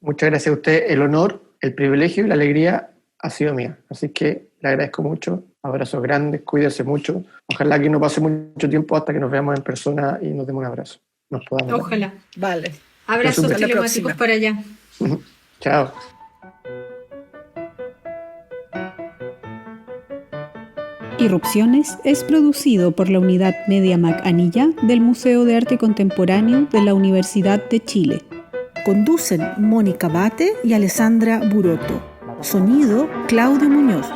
Muchas gracias a usted. El honor, el privilegio y la alegría ha sido mía. Así que le agradezco mucho. Abrazos grandes, cuídese mucho. Ojalá que no pase mucho tiempo hasta que nos veamos en persona y nos demos un abrazo. Nos podamos ver. Ojalá. Vale. Abrazos telemáticos para allá. Chao. Irrupciones es producido por la Unidad Media Mac Anilla del Museo de Arte Contemporáneo de la Universidad de Chile. Conducen Mónica Bate y Alessandra Buroto. Sonido, Claudio Muñoz.